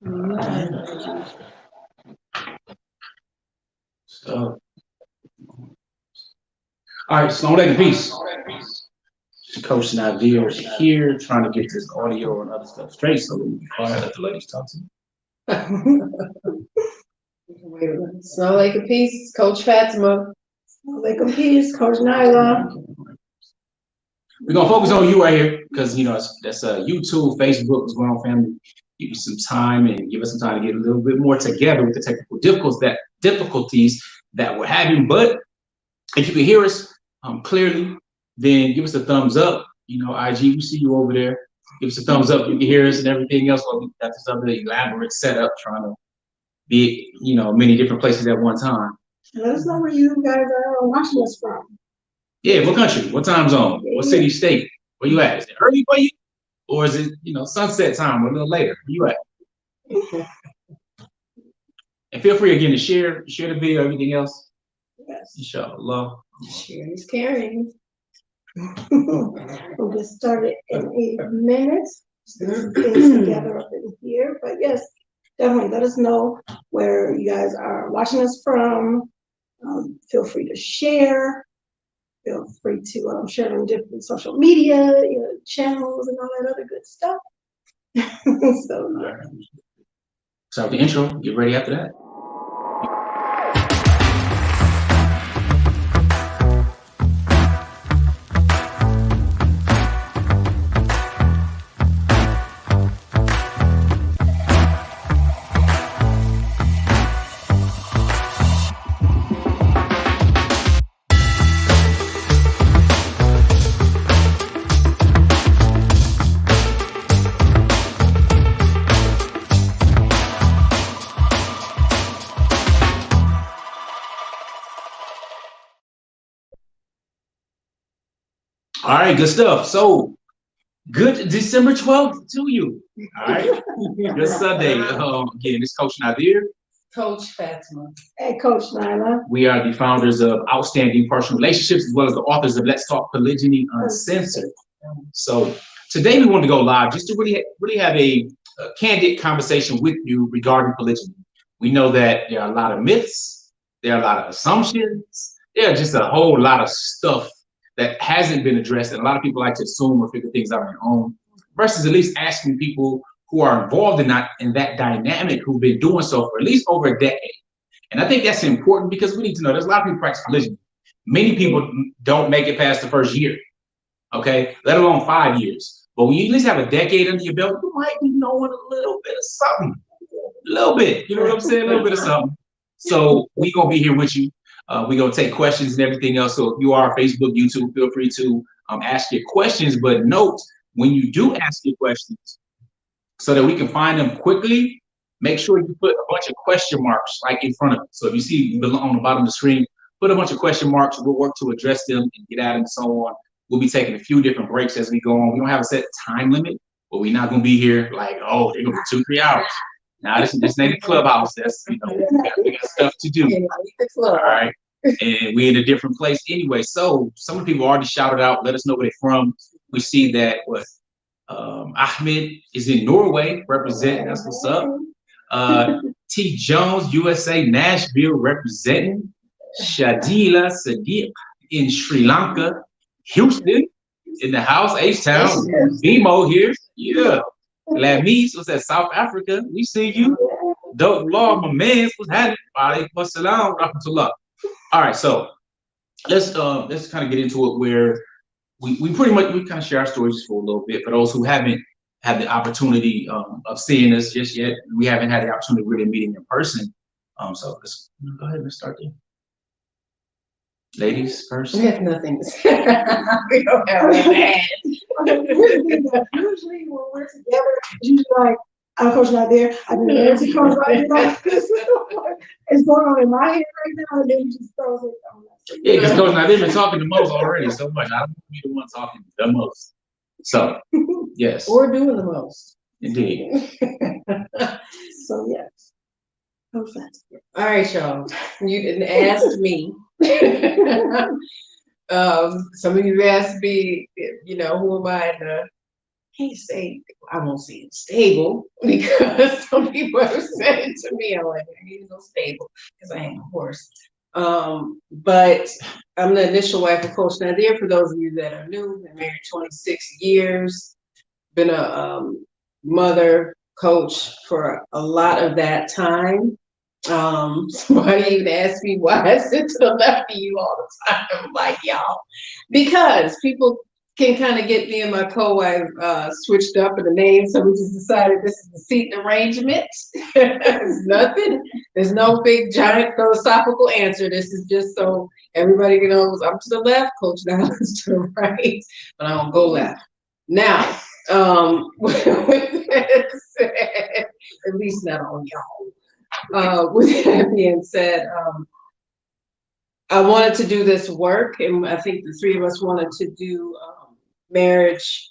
So, all right, slow leg peace. Coach Nazir is here trying to get this audio and other stuff straight, so we can quiet, let the ladies talk to me. Smell like a piece, Coach Fatimah. Smell like a piece, Coach Nyla. We're gonna focus on you right here because you know that's YouTube, Facebook, what's going on, family. Give you some time and give us some time to get a little bit more together with the technical difficulties that we're having. But if you can hear us clearly, then give us a thumbs up. You know, IG, we see you over there. Give us a thumbs up. You can hear us and everything else. Well, we got this other elaborate setup trying to be, you know, many different places at one time. Let us know where you guys are watching us from. Yeah, what country? What time zone? What city, state? Where you at? Is it early for you? Or is it, you know, sunset time or a little later? Where you at? And feel free again to share the video, everything else. Yes. Inshallah. Sharing is caring. We'll get started in 8 minutes. Things together up in here. But yes, definitely let us know where you guys are watching us from. Feel free to share. Feel free to share on different social media, channels, and all that other good stuff. So, yeah. So the intro, get ready after that. All right, good stuff. So, good December 12th to you. All right, good Sunday. Again, it's Coach Nazir. Coach Fatimah. And Coach Nyla. We are the founders of Outstanding Personal Relationships, as well as the authors of Let's Talk Polygyny Uncensored. So, today we wanted to go live just to really have a candid conversation with you regarding polygyny. We know that there are a lot of myths, there are a lot of assumptions, there are just a whole lot of stuff that hasn't been addressed, and a lot of people like to assume or figure things out on their own, versus at least asking people who are involved in that dynamic, who've been doing so for at least over a decade. And I think that's important because we need to know there's a lot of people practice polygyny. Many people don't make it past the first year, okay, let alone 5 years. But when you at least have a decade under your belt, you might be knowing a little bit of something, a little bit, you know what I'm saying, a little bit of something. So we're gonna be here with you. We're going to take questions and everything else. So if you are Facebook, YouTube, feel free to ask your questions. But note, when you do ask your questions, so that we can find them quickly, make sure you put a bunch of question marks like in front of you. So if you see on the bottom of the screen, put a bunch of question marks. We'll work to address them and get at them and so on. We'll be taking a few different breaks as we go on. We don't have a set time limit, but we're not going to be here like, oh, they're going to be 2-3 hours. Now, this ain't a clubhouse. That's, you know, we got stuff to do. All right. And we're in a different place anyway. So some of the people already shouted out, let us know where they're from. We see that Ahmed is in Norway representing. That's what's up. T. Jones, USA, Nashville representing. Shadila Sadiq in Sri Lanka. Houston in the house, H-Town. Vimo here. Yeah. Lamis was at South Africa. We see you. Dope Law, my man, what's happening? Alaikum assalam, rahmatullah. All right, so let's kind of get into it where we kind of share our stories for a little bit. For those who haven't had the opportunity of seeing us just yet, we haven't had the opportunity of really meeting in person. So let's go ahead and start there. Ladies first. We have nothing to say. We don't have anything. Usually when we're together, it's usually like, I'm Coach Nazir. I've been married to Coach Nazir. It's going on in my head right now, and then he just throws it on us. Yeah, because Coach Nazir been talking the most already so much. I don't want to be the one talking the most. So, yes. Or doing the most. Indeed. So, yes. All right, y'all. You didn't ask me. Some of you asked me, you know, who am I in the can't say, I won't say it's stable because some people have said it to me. I'm like, I ain't no stable because I ain't a horse. But I'm the initial wife of Coach Nazir. For those of you that are new, been married 26 years, been a mother, coach for a lot of that time. Somebody even asked me why I sit to the left of you all the time. I'm like, y'all, because people can kind of get me and my co-wife switched up in the name, so we just decided this is the seat arrangement. It's nothing. There's no big giant philosophical answer. This is just so everybody knows I'm to the left, Coach Nyla is to the right, but I don't go left. Now, with that said, at least not on y'all. With that being said, I wanted to do this work, and I think the three of us wanted to do marriage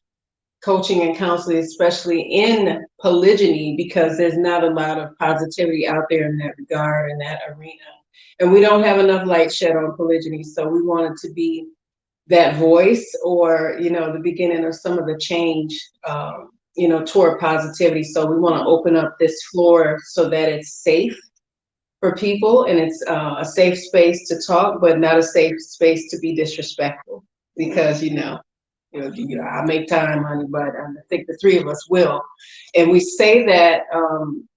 coaching and counseling, especially in polygyny, because there's not a lot of positivity out there in that regard, in that arena. And we don't have enough light shed on polygyny, so we wanted to be that voice, or, you know, the beginning of some of the change, you know, toward positivity. So we want to open up this floor so that it's safe for people, and it's a safe space to talk, but not a safe space to be disrespectful, because, you know, I make time, honey, but I think the three of us will. And we say that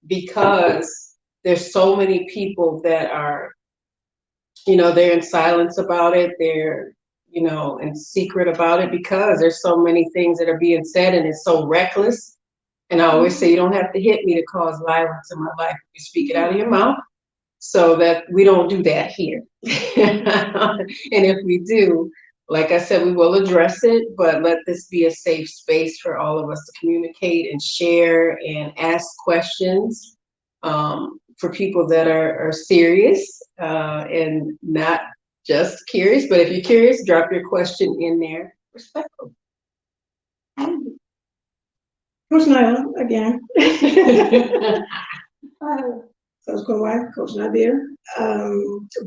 because there's so many people that are, you know, they're in silence about it. They're, you know, in secret about it, because there's so many things that are being said, and it's so reckless. And I always say, you don't have to hit me to cause violence in my life. You speak it out of your mouth, so that we don't do that here. And if we do, like I said, we will address it, but let this be a safe space for all of us to communicate and share and ask questions, for people that are serious, and not just curious. But if you're curious, drop your question in there. Respectful. Coach Nyla, again. Coach co-wife, Coach Nazir.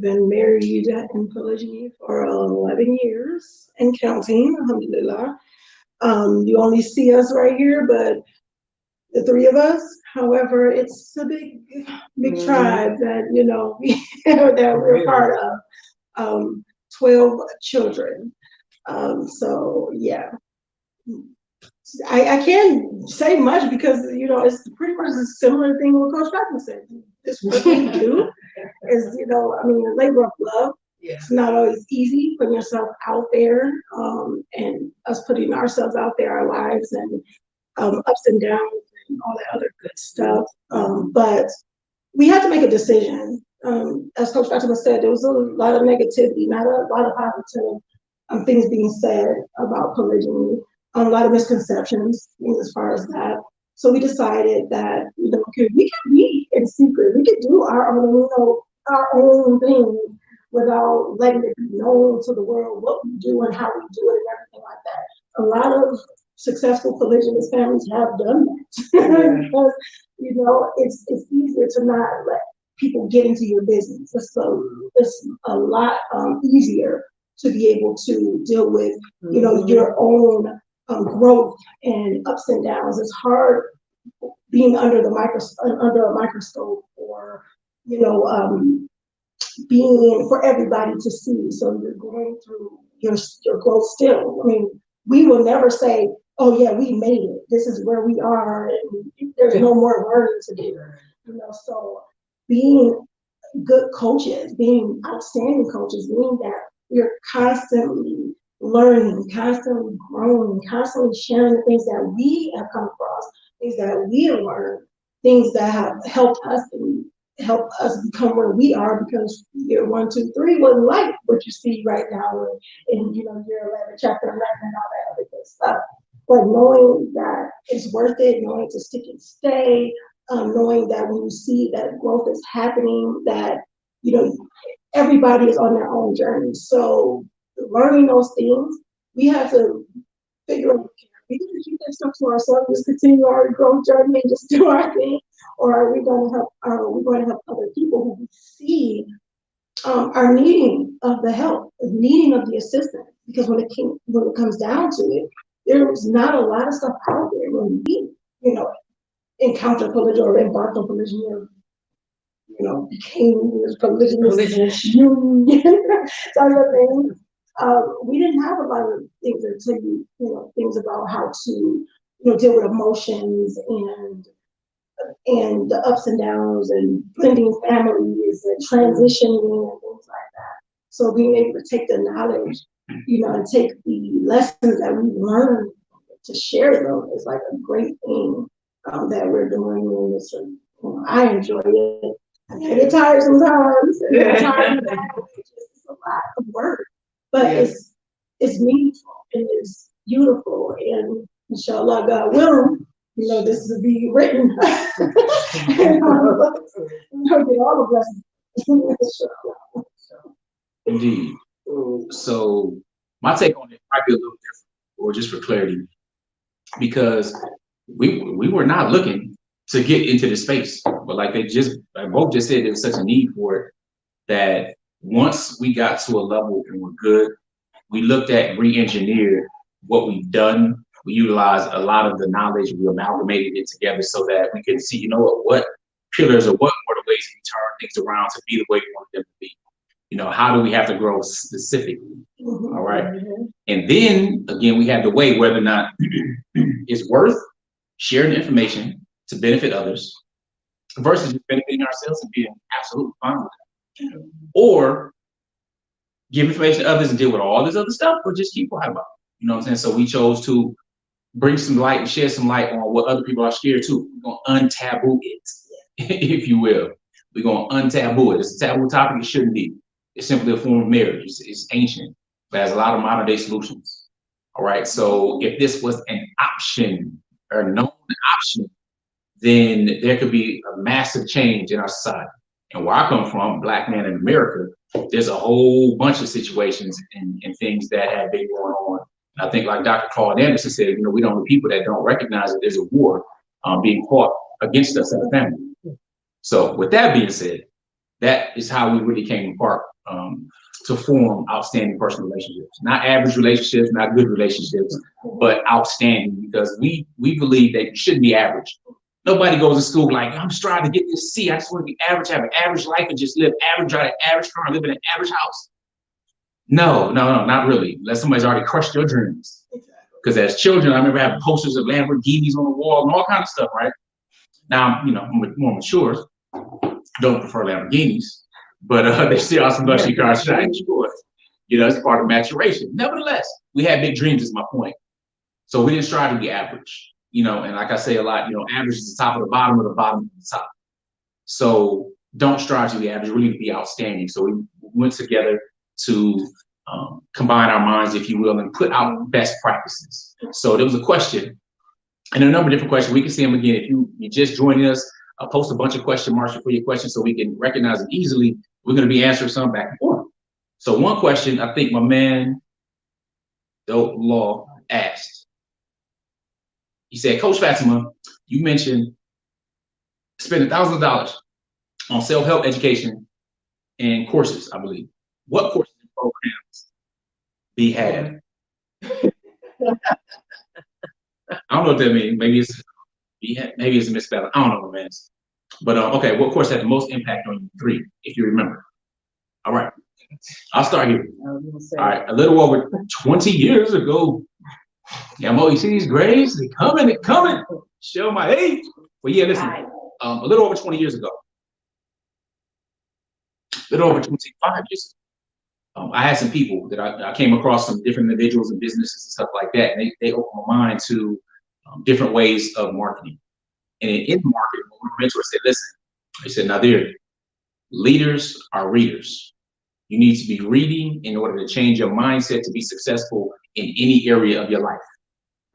Been married in polygyny for 11 years and counting, alhamdulillah. You only see us right here, but the three of us. However, it's a big tribe that, you know, that we're part of. 12 children. So yeah. I can't say much because, you know, it's pretty much a similar thing what Coach Nyla said. This what we do is, you know, I mean, labor of love. Yeah. It's not always easy putting yourself out there, and us putting ourselves out there, our lives, and ups and downs and all that other good stuff. But we had to make a decision. As Coach Fatimah said, there was a lot of negativity, not a lot of positive things being said about polygyny. A lot of misconceptions as far as that. So we decided that, you know, we could be in secret. We could do our own, you know, our own thing without letting it be known to the world what we do and how we do it and everything like that. A lot of successful polygynous families have done that. Because, you know, it's easier to not let people get into your business. It's a lot easier to be able to deal with, you know, your own growth and ups and downs. It's hard being under a microscope, or, you know, being for everybody to see. So you're going through your growth still. I mean, we will never say, oh yeah, we made it. This is where we are, and there's no more learning to do. You know, so being good coaches, being outstanding coaches, meaning that we're constantly learning, constantly growing, constantly sharing the things that we have come across, things that we have learned, things that have helped us and help us become where we are, because year 1, 2, 3 wasn't like what you see right now in you know, year 11, chapter 11, and all that other good stuff. But knowing that it's worth it, knowing to stick and stay, knowing that when you see that growth is happening, that, you know, everybody is on their own journey. So learning those things, we have to figure out, we can keep that stuff to ourselves, just continue our growth journey and just do our thing, or are we going to help? Are we going to help other people who we see are needing of the help, needing of the assistance? Because when it comes down to it, there was not a lot of stuff out there when we, you know, encountered polygyny or embarked on polygyny or, you know, became this polygynous union type of thing. We didn't have a lot of things that tell you, you know, things about how to, you know, deal with emotions and the ups and downs and blending families and transitioning and things like that. So being able to take the knowledge, you know, and take the lessons that we've learned to share them is like a great thing that we're doing. And it's, you know, I enjoy it. I get tired sometimes. And it's tired of that. It's a lot of work, but it's meaningful and it's beautiful. And inshallah, God willing, you know, this will be written. And I'll get all the blessings. Indeed. So my take on it might be a little different, or just for clarity, because we were not looking to get into the space, but like both just said, there was such a need for it that once we got to a level and we're good, we looked at re-engineered what we've done. We utilized a lot of the knowledge, we amalgamated it together so that we could see, you know what pillars or what were the ways we turn things around to be the way we want them to be. You know, how do we have to grow specifically? All right. And then again, we have to weigh whether or not it's worth sharing the information to benefit others versus just benefiting ourselves and being absolutely fine with it. Or give information to others and deal with all this other stuff, or just keep quiet about it. You know what I'm saying? So we chose to bring some light and share some light on what other people are scared to. We're going to untaboo it, if you will. We're going to untaboo it. It's a taboo topic. It shouldn't be. It's simply a form of marriage. It's ancient, but has a lot of modern day solutions. All right. So if this was an option or a known option, then there could be a massive change in our society. And where I come from, Black man in America, there's a whole bunch of situations and things that have been going on. And I think, like Dr. Claude Anderson said, you know, we don't need people that don't recognize that there's a war being fought against us as a family. So with that being said, that is how we really came apart to form outstanding personal relationships. Not average relationships, not good relationships, but outstanding, because we believe that you shouldn't be average. Nobody goes to school like, I'm striving to get this C. I just want to be average, have an average life, and just live average, drive an average car, live in an average house. No, not really. Unless somebody's already crushed your dreams. Because as children, I remember having posters of Lamborghinis on the wall and all kinds of stuff, right? Now, you know, I'm more mature, don't prefer Lamborghinis, but there still are some luxury cars that I enjoy. You know, it's part of maturation. Nevertheless, we had big dreams, is my point. So we didn't strive to be average. You know, and like I say a lot, you know, average is the top of the bottom or the bottom of the top. So don't strive to be average, really to be outstanding. So we went together to combine our minds, if you will, and put out best practices. So there was a question and a number of different questions. We can see them again. If you're just joining us, post a bunch of question marks for your questions so we can recognize them easily. We're going to be answering some back and forth. So one question I think my man, Dope Law, asked. He said, Coach Fatimah, you mentioned spending thousands of dollars on self-help education and courses, I believe. What courses and programs be had? I don't know what that means. Maybe it's a misspelling. I don't know what it means. But okay, what course had the most impact on you? 3, if you remember. All right. I'll start here. All right, a little over 20 years ago. Yeah, you see these grades? They're coming. Show my age. Well, yeah, listen, a little over 20 years ago. A little over 25 years ago. I had some people that I came across, some different individuals and businesses and stuff like that. And they opened my mind to different ways of marketing. And in marketing, my mentor said, listen, he said, Nazir, leaders are readers. You need to be reading in order to change your mindset to be successful in any area of your life,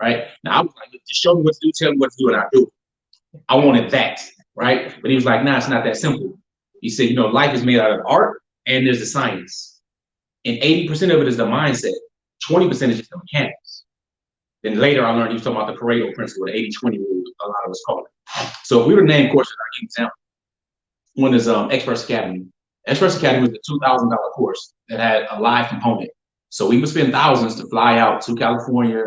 right? Now, I was like, just show me what to do, tell me what to do, and I'll do it. I wanted that, right? But he was like, nah, it's not that simple. He said, you know, life is made out of art and there's the science. And 80% of it is the mindset. 20% is just the mechanics. Then later I learned he was talking about the Pareto principle, the 80-20 rule, a lot of us call it. So if we were to name courses, I'll give you an example. One is Experts Academy. Experts Academy was a $2,000 course that had a live component. So we would spend thousands to fly out to California,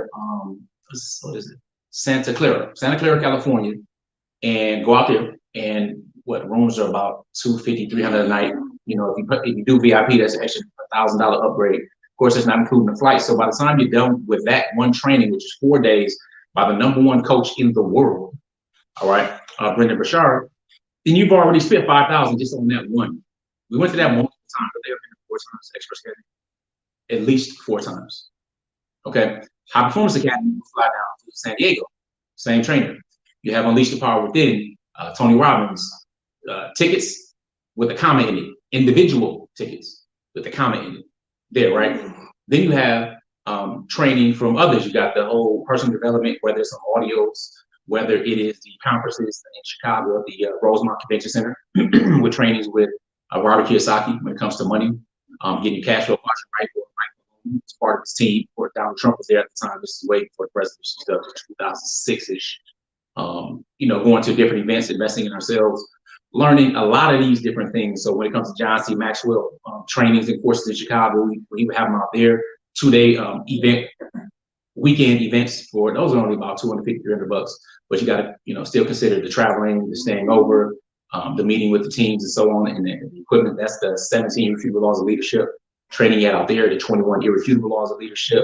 what is it? Santa Clara, California, and go out there. And what rooms are about $250, $300 a night. You know, if you do VIP, that's an extra $1,000 upgrade. Of course, it's not including the flight. So by the time you're done with that one training, which is 4 days, by the #1 coach in the world, all right, Brendan Bashar, then you've already spent $5,000 just on that one. We went to that multiple times, but they've been 4 times extra schedule, at least 4 times. Okay, High Performance Academy, you fly down to San Diego, same trainer. You have Unleash the Power Within, Tony Robbins, tickets with a comma in it, individual tickets with a comma in it. There, right? Then you have training from others. You got the whole personal development, whether it's on audios, whether it is the conferences in Chicago at the Rosemont Convention Center, with trainings with Robert Kiyosaki when it comes to money, getting your cash flow right. It's part of his team. Or Donald Trump was there at the time. This is way before the presidency stuff, 2006-ish. You know, going to different events, investing in ourselves, learning a lot of these different things. So when it comes to John C. Maxwell trainings and courses in Chicago, we would have them out there. 2-day weekend events for those are only about $250, $300. But you got to, you know, still consider the traveling, the staying over, the meeting with the teams and so on, and the equipment. That's the 17 irrefutable laws of leadership training yet out there, the 21 irrefutable laws of leadership,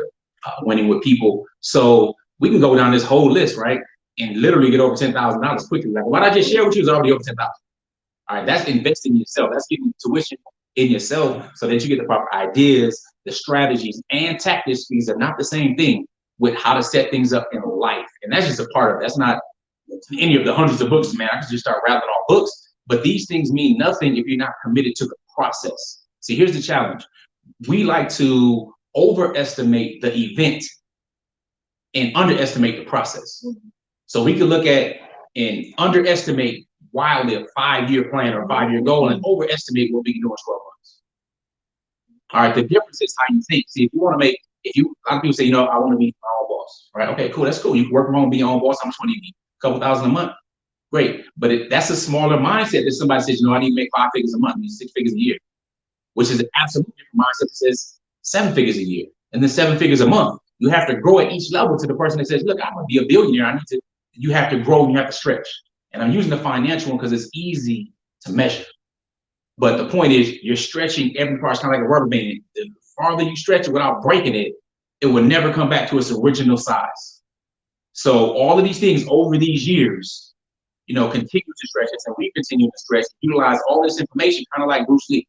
winning with people. So we can go down this whole list, right, and literally get over $10,000 quickly. Like what I just shared with you is already over $10,000. All right, that's investing in yourself. That's giving tuition in yourself so that you get the proper ideas, the strategies, and tactics. These are not the same thing with how to set things up in life. And that's just a part of it. That's not any of the hundreds of books, man. I could just start rattling off books. But these things mean nothing if you're not committed to the process. See, here's the challenge. We like to overestimate the event and underestimate the process. So we can look at and underestimate wildly a 5-year plan or a 5-year goal and overestimate what we can do in 12 months. All right, the difference is how you think. See, if you want to make, a lot of people say, you know, I want to be my own boss, right? Okay, cool, that's cool. You can work from home, be your own boss. How much money you need? A couple thousand a month. Great, but that's a smaller mindset that somebody says, you know, I need to make 5 figures a month, I need 6 figures a year, which is an absolutely different mindset that says 7 figures a year and then 7 figures a month. You have to grow at each level to the person that says, look, I'm gonna be a billionaire. I need to, you have to grow and you have to stretch. And I'm using the financial one because it's easy to measure. But the point is you're stretching every part. It's kind of like a rubber band. The farther you stretch it without breaking it, it will never come back to its original size. So all of these things over these years, you know, continue to stretch it, and we continue to stretch, utilize all this information, kind of like Bruce Lee.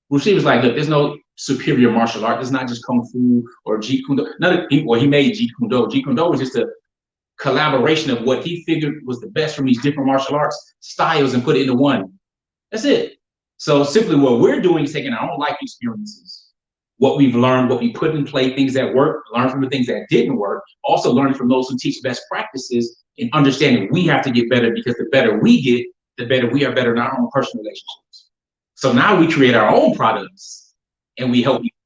Bruce Lee was like, look, there's no superior martial art. It's not just Kung Fu or Jeet Kune Do. He made Jeet Kune Do. Jeet Kune Do was just a collaboration of what he figured was the best from these different martial arts styles and put it into one. That's it. So simply what we're doing is taking our own life experiences, what we've learned, what we put in play, things that work, learn from the things that didn't work, also learning from those who teach best practices and understanding we have to get better because the better we get, the better we are better in our own personal relationships. So now we create our own products and we help people.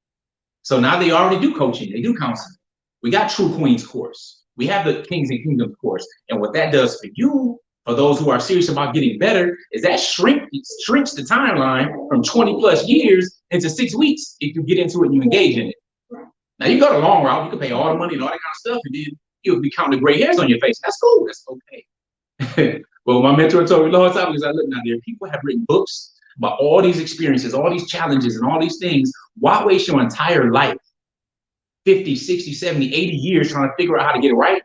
So now they already do coaching, they do counseling. We got True Queens course. We have the Kings and Kingdoms course. And what that does for you, for those who are serious about getting better, is that shrinks the timeline from 20 plus years into 6 weeks if you get into it and you engage in it. Now you go the long route, you can pay all the money and all that kind of stuff, and then you'll be counting the gray hairs on your face. That's cool, that's okay. Well, my mentor told me a long time ago, look, now there are people have written books about all these experiences, all these challenges and all these things. Why waste your entire life, 50, 60, 70, 80 years trying to figure out how to get it right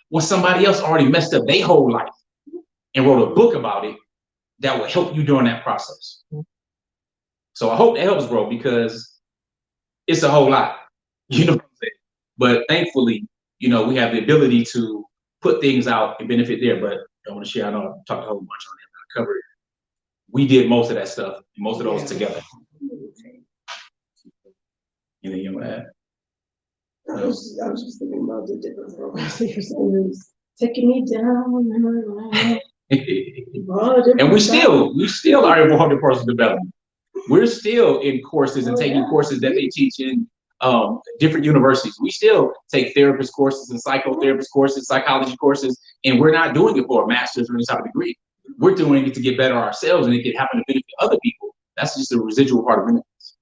when somebody else already messed up their whole life and wrote a book about it that will help you during that process? So I hope that helps, bro, because it's a whole lot, you know what I'm saying? But thankfully, you know, we have the ability to put things out and benefit there, but I want to share, I know I've talked a whole bunch on it, but I covered it. We did most of that stuff, most of those together. Anything you want to add? I was just thinking about the different programs that you're saying. It's taking me down memory lane. And we still are involved in personal development. We're still in courses and taking courses that they teach in different universities. We still take therapist courses and psychotherapist courses, psychology courses, and we're not doing it for a master's or any type of degree. We're doing it to get better ourselves, and it can happen to benefit other people. That's just a residual part of benefits.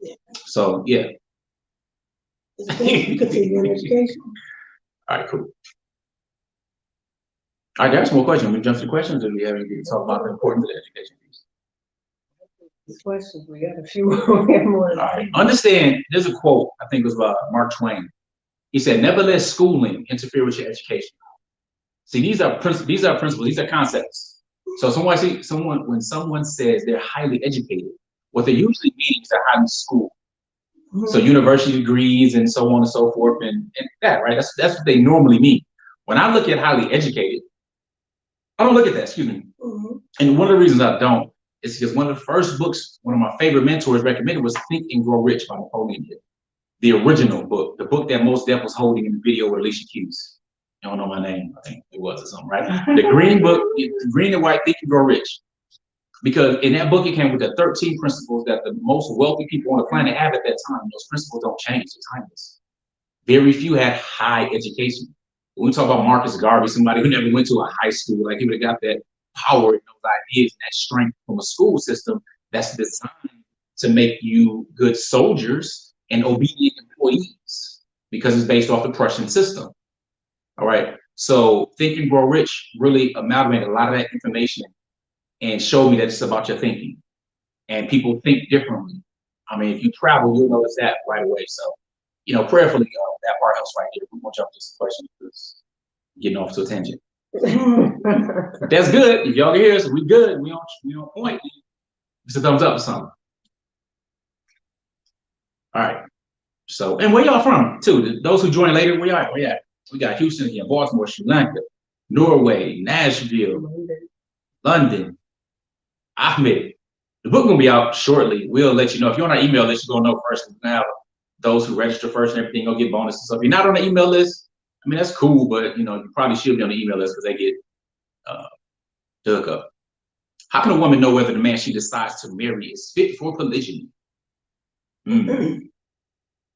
Yeah. So yeah. Continue in education. All right, cool. All right, got some more questions. We jump to the questions, or do we have anything to talk about the importance of the education piece? These questions, we got a few more. All right. Understand, there's a quote, I think it was by Mark Twain. He said, never let schooling interfere with your education. See, these are principles, these are concepts. So when someone says they're highly educated, what they usually mean is they're highly schooled. So university degrees and so on and so forth, and that, right? That's what they normally mean. When I look at highly educated, I don't look at that, excuse me. And one of the reasons I don't is because one of the first books, one of my favorite mentors recommended was Think and Grow Rich by Napoleon Hill. The original book, the book that Most Def was holding in the video with Alicia Keys. You don't know my name, I think it was or something, right? The green book, the green and white Think and Grow Rich. Because in that book, it came with the 13 principles that the most wealthy people on the planet have at that time. Those principles don't change, they're timeless. Very few had high education. When we talk about Marcus Garvey, somebody who never went to a high school, like he would have got that power and those ideas and that strength from a school system that's designed to make you good soldiers and obedient employees, because it's based off the Prussian system. All right. So Think and Grow Rich really amalgamated a lot of that information and showed me that it's about your thinking. And people think differently. I mean, if you travel, you'll notice that right away. So, you know, prayerfully, that part helps right here. We won't jump to some questions because getting off to a tangent. But that's good. If y'all can hear us, we good. We on point. It's a thumbs up or something. All right. So, and where y'all from too? Those who join later, where y'all at? We got Houston here, Baltimore, Sri Lanka, Norway, Nashville, London. Ahmed, the book gonna be out shortly. We'll let you know. If you're on our email list, you're gonna know first. Now, those who register first and everything, gonna get bonuses. So if you're not on the email list, I mean that's cool, but you know you probably should be on the email list because they get dug up. How can a woman know whether the man she decides to marry is fit for polygyny?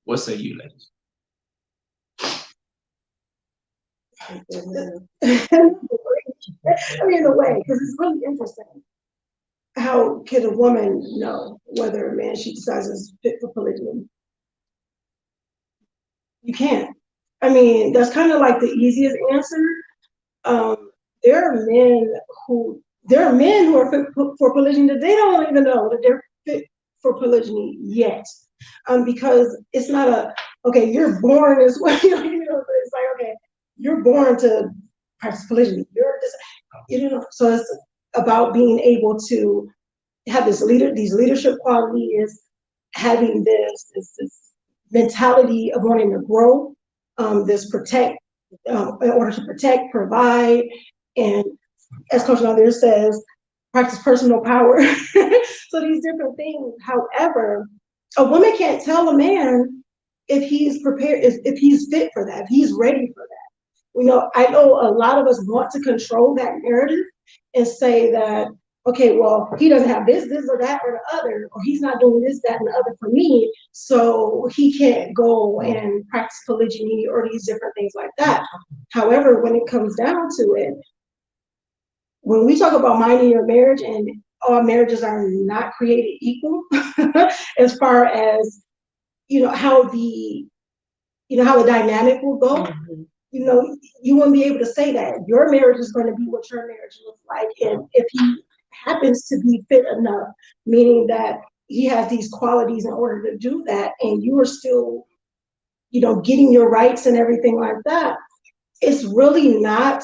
What say you, ladies? I mean, in a way, because it's really interesting. How can a woman know whether a man she decides is fit for polygyny? You can't. I mean, that's kind of like the easiest answer. There are men who are fit for polygyny that they don't even know that they're fit for polygyny yet, because it's not okay. You're born as well. It's like okay, you're born to practice polygyny. So it's about being able to have these leadership qualities, having this mentality of wanting to grow, this protect, in order to protect, provide, and as Coach Nazir says, practice personal power. So these different things. However, a woman can't tell a man if he's prepared, if he's fit for that, if he's ready for that. I know a lot of us want to control that narrative and say that, okay, well, he doesn't have this or that or the other, or he's not doing this, that, and the other for me, so he can't go and practice polygyny or these different things like that. However, when it comes down to it, when we talk about minding your marriage, and all marriages are not created equal, as far as how the dynamic will go. You won't be able to say that your marriage is going to be what your marriage looks like. And if he happens to be fit enough, meaning that he has these qualities in order to do that, and you are still, getting your rights and everything like that, it's really not,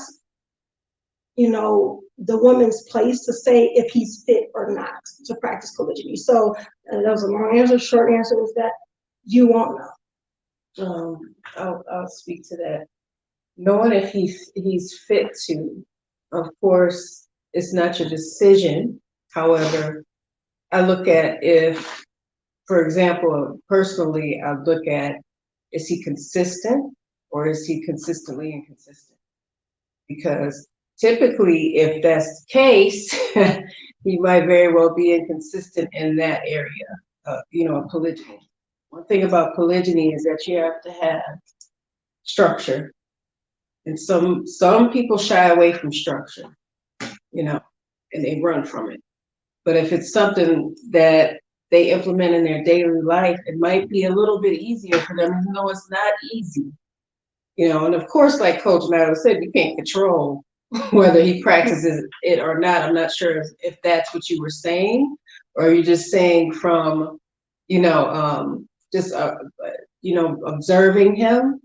the woman's place to say if he's fit or not to practice polygyny. So that was a long answer. Short answer is that you won't know. I'll speak to that. Knowing if he's fit to, of course, it's not your decision. However, I look at if, for example, personally, I look at, is he consistent or is he consistently inconsistent? Because typically, if that's the case, he might very well be inconsistent in that area, polygyny. One thing about polygyny is that you have to have structure. And some people shy away from structure, and they run from it. But if it's something that they implement in their daily life, it might be a little bit easier for them, even though it's not easy. And of course, like Coach Nyla said, you can't control whether he practices it or not. I'm not sure if that's what you were saying, or you're just saying from, just observing him.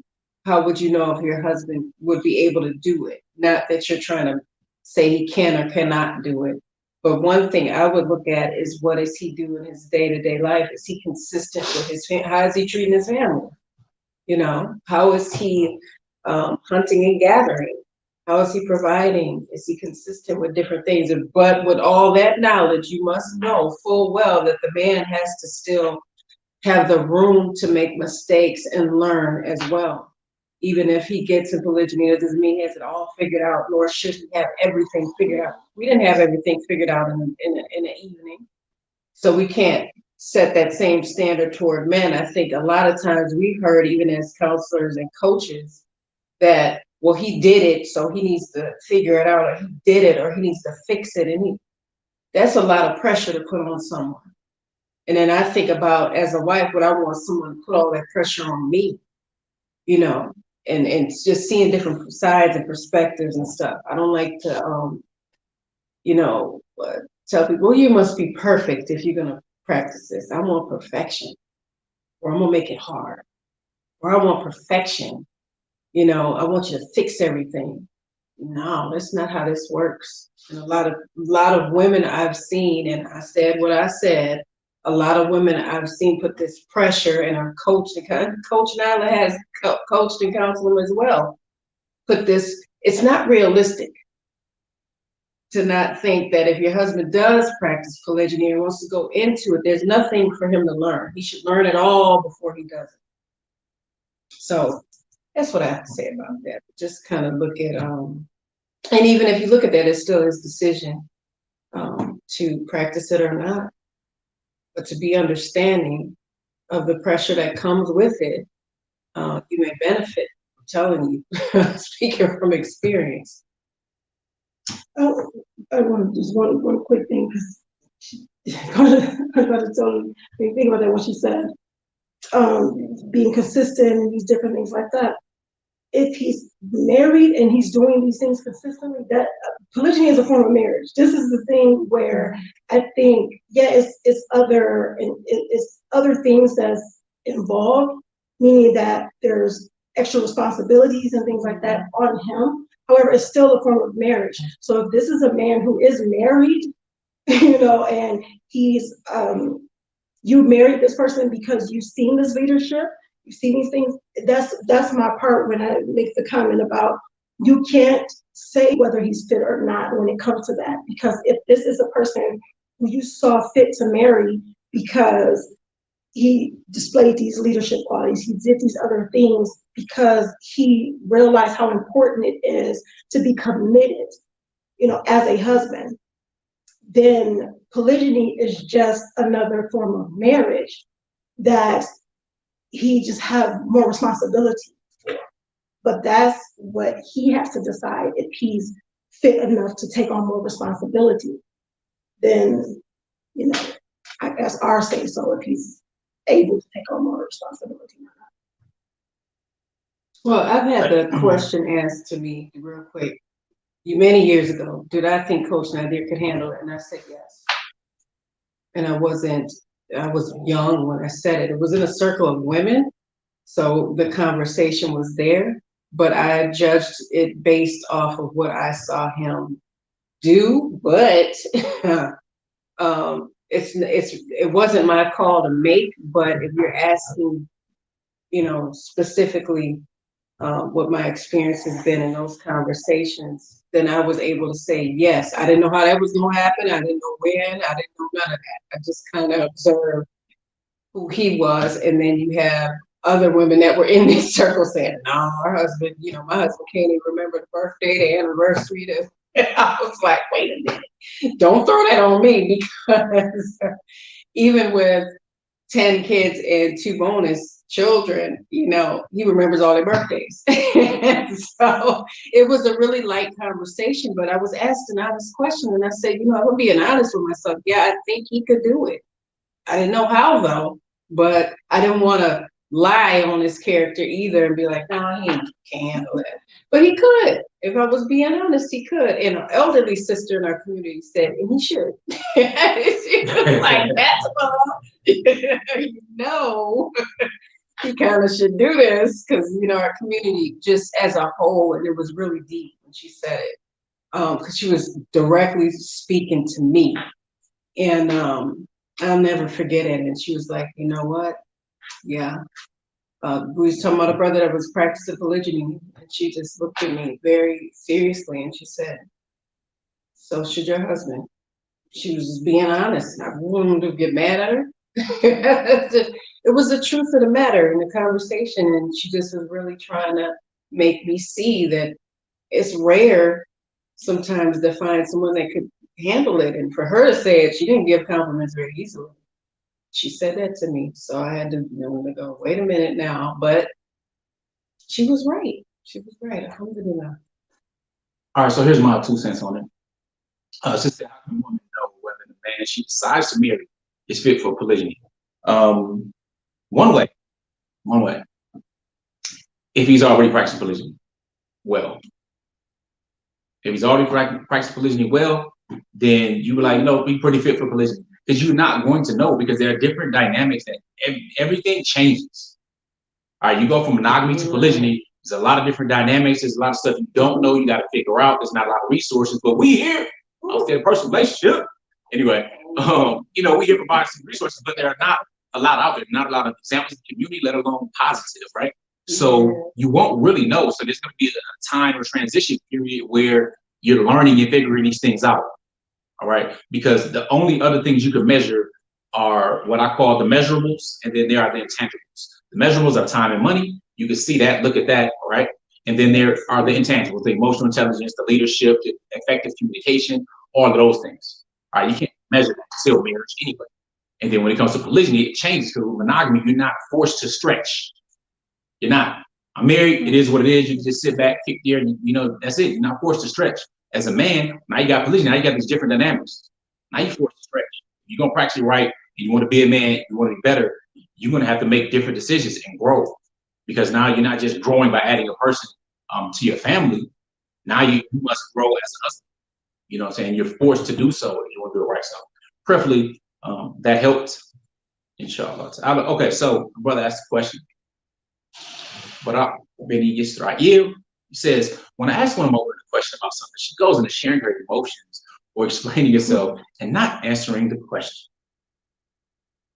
How would you know if your husband would be able to do it? Not that you're trying to say he can or cannot do it. But one thing I would look at is, what does he do in his day-to-day life? Is he consistent with his family? How is he treating his family? How is he hunting and gathering? How is he providing? Is he consistent with different things? But with all that knowledge, you must know full well that the man has to still have the room to make mistakes and learn as well. Even if he gets in polygyny, it doesn't mean he has it all figured out, nor should he have everything figured out. We didn't have everything figured out in an evening. So we can't set that same standard toward men. I think a lot of times we've heard, even as counselors and coaches, that, well, he did it, so he needs to figure it out, or he did it, or he needs to fix it. And that's a lot of pressure to put on someone. And then I think about, as a wife, would I want someone to put all that pressure on me, and just seeing different sides and perspectives and stuff. I don't like to, tell people, well, you must be perfect if you're going to practice this. I want perfection, or I'm going to make it hard, or I want perfection. I want you to fix everything. No, that's not how this works. And a lot of women I've seen, and I said what I said, a lot of women I've seen put this pressure, and are coached. Coach Nyla has coached and counseled them as well. It's not realistic to not think that if your husband does practice polygyny and wants to go into it, there's nothing for him to learn. He should learn it all before he does it. So that's what I have to say about that. Just kind of look at, and even if you look at that, it's still his decision to practice it or not. But to be understanding of the pressure that comes with it, you may benefit. I'm telling you, speaking from experience. Oh, I want just one quick thing, because I'm about to tell you, think about that, what she said. Being consistent and these different things like that. If he's married and he's doing these things consistently, that polygyny is a form of marriage. This is the thing where I think, it's other things that's involved, meaning that there's extra responsibilities and things like that on him. However, it's still a form of marriage. So if this is a man who is married, and he's you married this person because you've seen this leadership, you've seen these things. That's my part when I make the comment about, you can't say whether he's fit or not when it comes to that. Because if this is a person who you saw fit to marry because he displayed these leadership qualities, he did these other things because he realized how important it is to be committed, as a husband, then polygyny is just another form of marriage that he just have more responsibility for. But that's what he has to decide. If he's fit enough to take on more responsibility, then, I guess our say so, if he's able to take on more responsibility or not. Well, I've had the question asked to me real quick, many years ago, did I think Coach Nazir could handle it? And I said yes. And I was young when I said it. It was in a circle of women, so the conversation was there, but I judged it based off of what I saw him do. But it wasn't my call to make. But if you're asking, specifically what my experience has been in those conversations, then I was able to say yes. I didn't know how that was going to happen. I didn't know when. I didn't know none of that. I just kind of observed who he was. And then you have other women that were in this circle saying, no, our husband, my husband can't even remember the birthday, the anniversary. I was like, wait a minute. Don't throw that on me, because even with 10 kids and 2 bonus children, he remembers all their birthdays. So it was a really light conversation, but I was asked an honest question, and I said, I'm being honest with myself. Yeah, I think he could do it. I didn't know how though, but I didn't want to lie on his character either and be like, no, he can't handle it. But he could. If I was being honest, he could. And an elderly sister in our community said, and he should. She was like, that's no. He kind of should do this because, you know, our community just as a whole, and it was really deep when she said it, because she was directly speaking to me. And I'll never forget it. And she was like, you know what? Yeah. We was talking about a brother that was practicing polygyny, and she just looked at me very seriously and she said, so should your husband? She was just being honest. I wanted to get mad at her. It was the truth of the matter in the conversation, and she just was really trying to make me see that it's rare sometimes to find someone that could handle it. And for her to say it, she didn't give compliments very easily. She said that to me, so I had to, you know, go, wait a minute now. But she was right. She was right. Alhamdulillah. All right, so here's my 2 cents on it. Sister, how can a woman know whether the man she decides to marry is fit for polygyny? One way, if he's already practicing polygyny well. If he's already practicing polygyny well, then you were like, no, be pretty fit for polygyny. Because you're not going to know, because there are different dynamics that everything changes. All right, you go from monogamy to polygyny. There's a lot of different dynamics. There's a lot of stuff you don't know. You got to figure out. There's not a lot of resources, but we here. I'll say a personal relationship. Anyway, you know, we here provide some resources, but there are not a lot out there. Not a lot of examples in the community, let alone positive, right? So you won't really know. So there's going to be a time or transition period where you're learning and figuring these things out. All right, because the only other things you can measure are what I call the measurables, and then there are the intangibles. The measurables are time and money. You can see that, look at that, all right? And then there are the intangibles, the emotional intelligence, the leadership, the effective communication, all of those things. All right, you can't measure that until marriage anyway. And then when it comes to polygyny, it changes, because with monogamy, you're not forced to stretch. You're not. I'm married, it is what it is. You can just sit back, kick there, and you know, that's it. You're not forced to stretch. As a man, now you got polygyny, now you got these different dynamics. Now you're forced to stretch. If you're gonna practice it right, and you want to be a man, you want to be better, you're gonna have to make different decisions and grow. Because now you're not just growing by adding a person to your family. Now you must grow as a husband. You know what I'm saying? You're forced to do so if you want to do it right. So preferably that helped, inshallah. Okay, so my brother asked the question. But Benny Yisrael says, when I ask one of my women a question about something, she goes into sharing her emotions or explaining herself and not answering the question.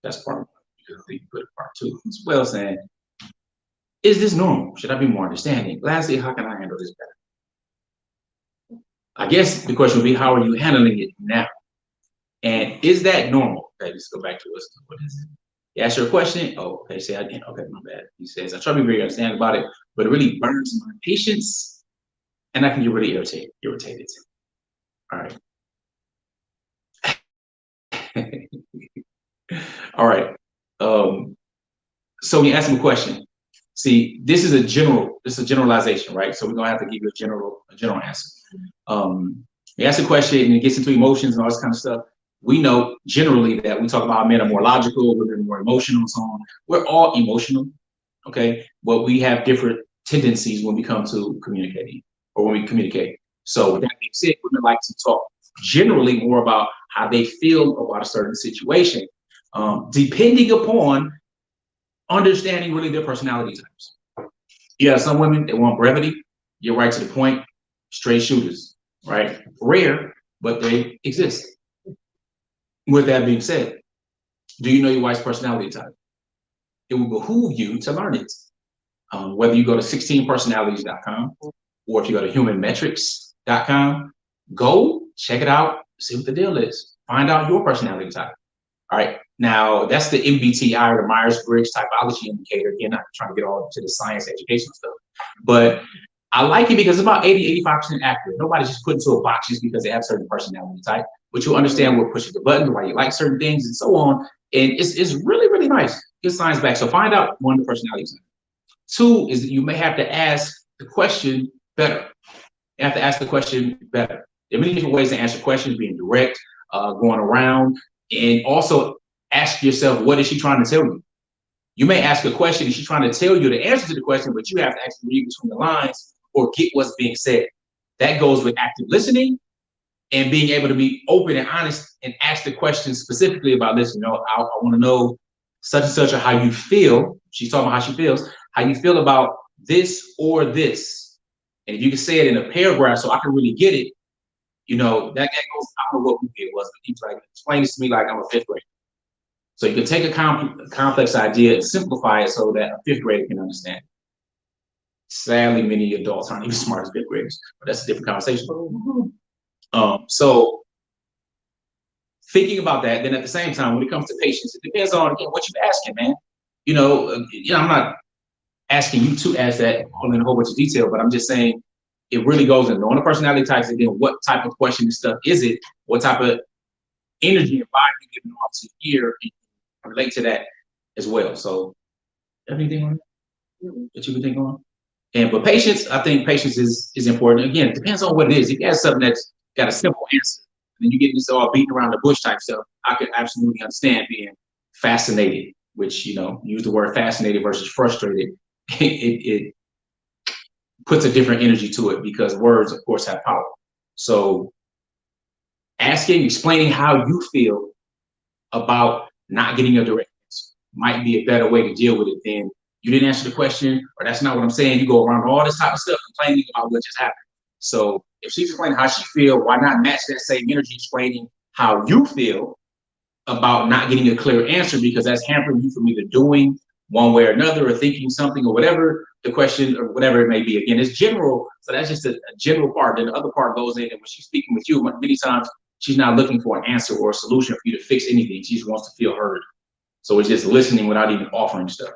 That's part one. You can put part two as well, saying, is this normal? Should I be more understanding? Lastly, how can I handle this better? I guess the question would be, how are you handling it now? And is that normal? Okay, let's go back to us. What is it? You ask her a question. Oh, okay, say again. Okay, my bad. He says, I try to be very understanding about it, but it really burns my patience and I can get really irritated. All right. All right. So you ask him a question. See, this is a generalization, right? So we're gonna have to give you a general answer. You ask a question and it gets into emotions and all this kind of stuff. We know generally that we talk about men are more logical, women are more emotional, and so on. We're all emotional, okay? But we have different tendencies when we come to communicating or when we communicate. So with that being said, women like to talk generally more about how they feel about a certain situation, depending upon understanding really their personality types. You have some women that want brevity, get right to the point, straight shooters, right? Rare, but they exist. With that being said, do you know your wife's personality type? It will behoove you to learn it. Whether you go to 16personalities.com or if you go to humanmetrics.com, go check it out, see what the deal is. Find out your personality type. All right. Now, that's the MBTI or the Myers-Briggs typology indicator. Again, not trying to get all into the science education stuff, but I like it because it's about 80-85% accurate. Nobody's just put into a box just because they have certain personality type, but you'll understand what pushes the button, why you like certain things, and so on. And it's really, really nice. Get science back. So find out one of the personalities. Two is that you may have to ask the question better. You have to ask the question better. There are many different ways to answer questions, being direct, going around, and also ask yourself, what is she trying to tell you? You may ask a question and she's trying to tell you the answer to the question, but you have to actually read between the lines or get what's being said. That goes with active listening and being able to be open and honest and ask the question specifically about listening. You know, I want to know such and such or how you feel. She's talking about how she feels, how you feel about this or this. And if you can say it in a paragraph so I can really get it, you know, that goes, I don't know what movie it was, but he's like, explain this to me like I'm a fifth grader. So you can take a complex idea and simplify it so that a fifth grader can understand it. Sadly, many adults aren't even smart as fifth graders, but that's a different conversation. So thinking about that, then at the same time, when it comes to patience, it depends on what you're asking, man. You know, I'm not asking you to ask that in a whole bunch of detail, but I'm just saying it really goes in knowing the personality types and then what type of question and stuff is it, what type of energy and vibe you're giving off to hear and relate to that as well. So everything on that you would think on. But patience, I think patience is important. Again, it depends on what it is. If you have something that's got a simple answer, then you get this all beating around the bush type stuff, I could absolutely understand being fascinated, which, you know, use the word fascinated versus frustrated. It puts a different energy to it because words, of course, have power. So asking, explaining how you feel about not getting a direct answer might be a better way to deal with it than you didn't answer the question, or that's not what I'm saying. You go around all this type of stuff complaining about what just happened. So if she's explaining how she feels, why not match that same energy explaining how you feel about not getting a clear answer, because that's hampering you from either doing one way or another or thinking something or whatever the question or whatever it may be. Again, it's general, so that's just a general part. Then the other part goes in, and when she's speaking with you, many times she's not looking for an answer or a solution for you to fix anything. She just wants to feel heard. So it's just listening without even offering stuff.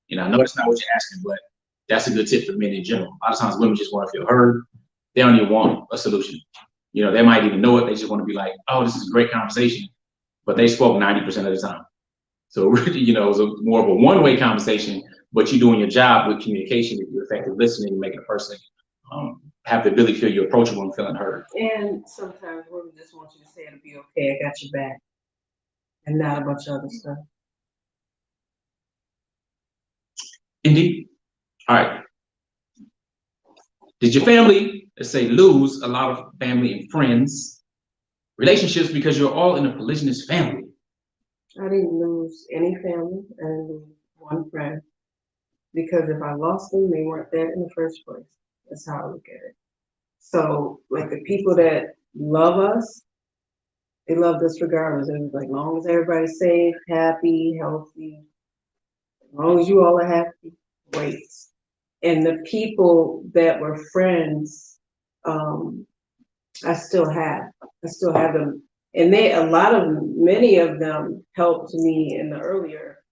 You know, I know that's not what you're asking, but that's a good tip for men in general. A lot of times women just want to feel heard. They don't even want a solution. You know, they might even know it. They just want to be like, oh, this is a great conversation. But they spoke 90% of the time. So really, you know, it was more of a one-way conversation, but you're doing your job with communication, if you're effective listening, making a person have the ability to feel you're approachable and feeling heard. And sometimes women just want you to say it'll be okay, I got your back, and not a bunch of other stuff. Indeed. All right. Did your family, let's say, lose a lot of family and friends, relationships because you're all in a polygynous family? I didn't lose any family. I didn't lose one friend. Because if I lost them, they weren't there in the first place. That's how I look at it. So, like the people that love us, they loved us regardless. It was like, as long as everybody's safe, happy, healthy, as long as you all are happy, great. And the people that were friends, I still have them. And many of them helped me in the earlier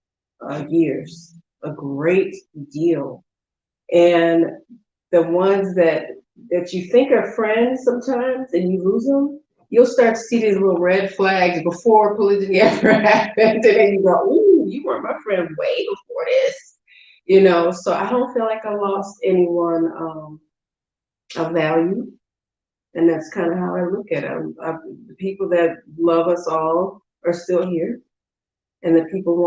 years, a great deal. And the ones that you think are friends sometimes and you lose them, you'll start to see these little red flags before polygyny ever happened. And then you go, ooh, you were my friend way before this. You know, so I don't feel like I lost anyone of value. And that's kind of how I look at it. The people that love us all are still here. And the people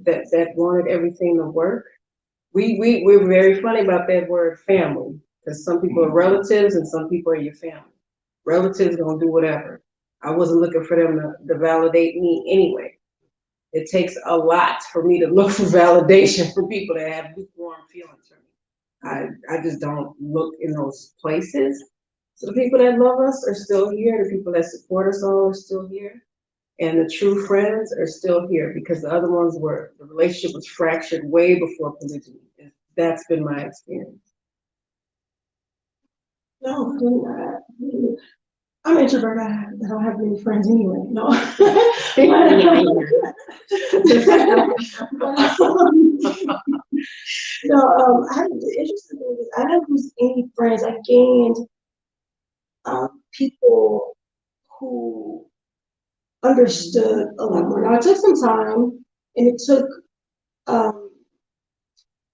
that wanted everything to work. We're very funny about that word family, because some people are relatives and some people are your family. Relatives gonna do whatever. I wasn't looking for them to validate me anyway. It takes a lot for me to look for validation from people that have lukewarm feelings for me. I just don't look in those places. So the people that love us are still here. The people that support us all are still here. And the true friends are still here, because the other ones the relationship was fractured way before polygyny. That's been my experience. No, I'm introverted. I don't have many friends anyway. No. No, the interesting thing is I didn't lose any friends. I gained people who understood a lot more. Now it took some time, and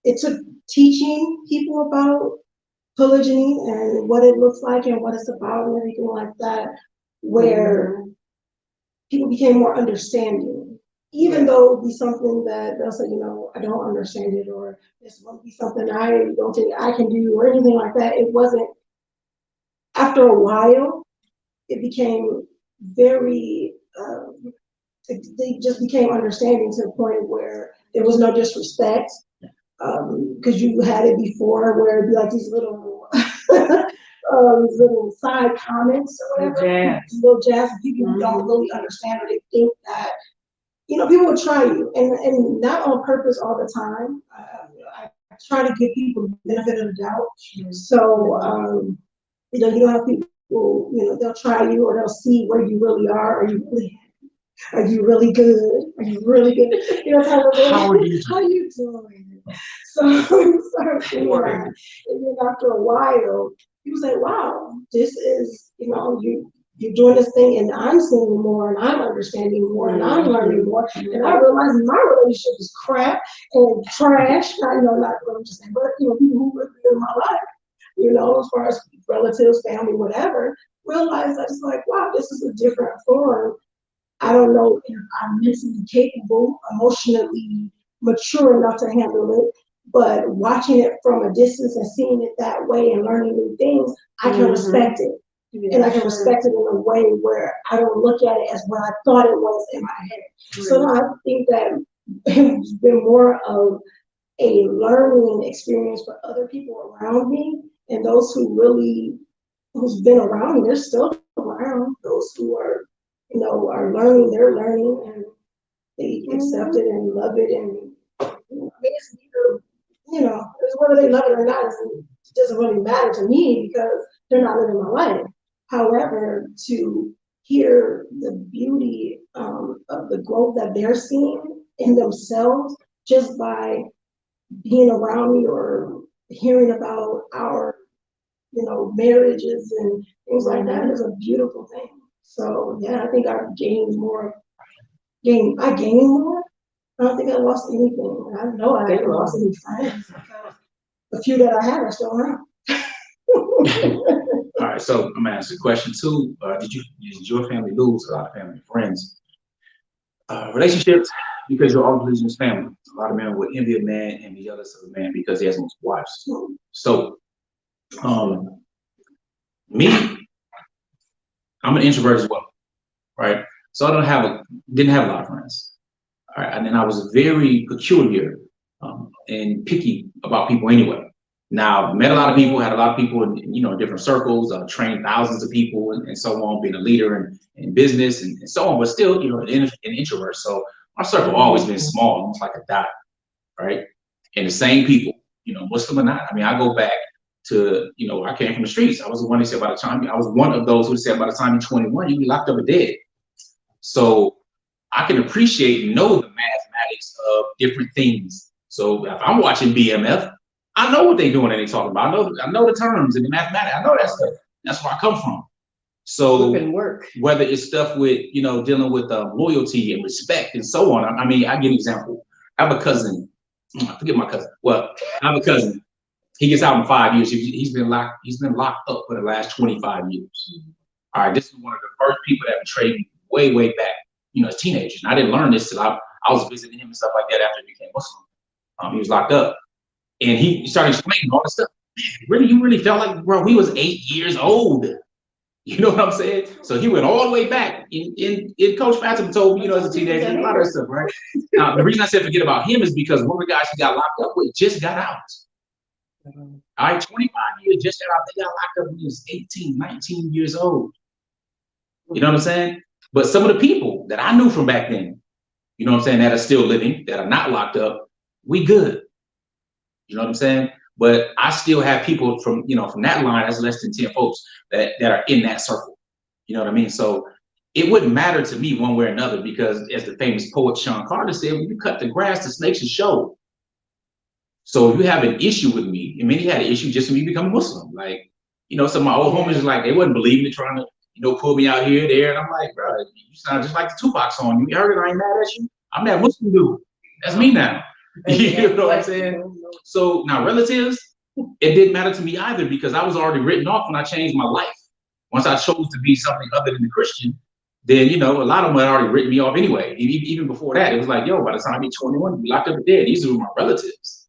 it took teaching people about polygyny and what it looks like and what it's about and everything like that, where people became more understanding. even though it be something that they'll say, you know, I don't understand it, or this won't be something I don't think I can do, or anything like that. It wasn't, after a while, it became very, they just became understanding to the point where there was no disrespect, because you had it before where it'd be like these little, these little side comments or whatever, little jazz, people who don't really understand, or they think that, you know, people will try you, and not on purpose all the time. I try to give people the benefit of the doubt. So, you know, you don't have people, you know, they'll try you, or they'll see where you really are. Are you really good? Are you really good? You know, kind of How are you how you doing? So you start doing that, and then after a while, people say, "Wow, this is, you know, you're doing this thing, and I'm seeing more, and I'm understanding more, and I'm learning more." And I realize my relationship is crap and trash. I know not what I'm just saying, but you know, people who really in my life, you know, as far as relatives, family, whatever, realize that it's like, wow, this is a different form. I don't know if I'm mentally capable, emotionally mature enough to handle it, but watching it from a distance and seeing it that way and learning new things, I can respect it. And I can respect it in a way where I don't look at it as what I thought it was in my head. So I think that it's been more of a learning experience for other people around me, and those who's been around me, they're still around. Those who are, you know, are learning, they're learning, and they accept it and love it. And you know, I mean, it's either, you know, it's whether they love it or not, it doesn't really matter to me because they're not living my life. However, to hear the beauty of the growth that they're seeing in themselves just by being around me or hearing about our, you know, marriages and things like that is a beautiful thing. So yeah, I think I've gained more. I gained more. I don't think I lost anything. I know I haven't lost any friends because the few that I have are still around. All right, so I'm gonna ask a question too. Did your family lose a lot of family and friends? Relationships, because you're all religious family. A lot of men would envy a man and be jealous of a man because he has multiple wives. So, me, I'm an introvert as well, right? So I didn't have a lot of friends. All right, and then I was very peculiar and picky about people anyway. Now, met a lot of people, had a lot of people in, you know, different circles, trained thousands of people and so on, being a leader in business and so on, but still, you know, an introvert. So my circle always been small, almost like a dot, right? And the same people, you know, Muslim or not. I mean, I go back to, you know, I came from the streets. I was the one who said by the time, I was one of those who said by the time you're 21, you be locked up or dead. So I can appreciate and know the mathematics of different things. So if I'm watching BMF, I know what they're doing and they talking about. I know the terms and the mathematics. I know that stuff. That's where I come from. So whether it's stuff with, you know, dealing with loyalty and respect and so on. I mean, I give an example. I have a cousin. I forget my cousin. Well, I have a cousin. He gets out in 5 years. He's been locked up for the last 25 years. All right, this is one of the first people that betrayed me way back, you know, as teenagers. And I didn't learn this till I was visiting him and stuff like that after he became Muslim. He was locked up. And he started explaining all this stuff. Man, really, you really felt like, bro, he was 8 years old. You know what I'm saying? So he went all the way back. In Coach Fatimah told me, you know, as a teenager, a lot of stuff, right? Now, the reason I said forget about him is because one of the guys he got locked up with just got out. All right, 25 years, just got out. They got locked up when he was 18, 19 years old. You know what I'm saying? But some of the people that I knew from back then, you know what I'm saying, that are still living, that are not locked up, we good. You know what I'm saying? But I still have people from, you know, from that line, that's less than 10 folks that are in that circle. You know what I mean? So it wouldn't matter to me one way or another because, as the famous poet Sean Carter said, when you cut the grass, the snakes will show. So if you have an issue with me, and many had an issue just when you become Muslim. Like, you know, some of my old homies, like, they wasn't believing it, trying to, you know, pull me out here, there. And I'm like, bro, you sound just like the Tupac song. You heard it, I ain't mad at you. I'm that Muslim dude. That's me now. You know what I'm saying? So now relatives, it didn't matter to me either because I was already written off when I changed my life. Once I chose to be something other than the Christian, then, you know, a lot of them had already written me off anyway. Even before that, it was like, yo, by the time I be 21, you locked up and dead. These are my relatives.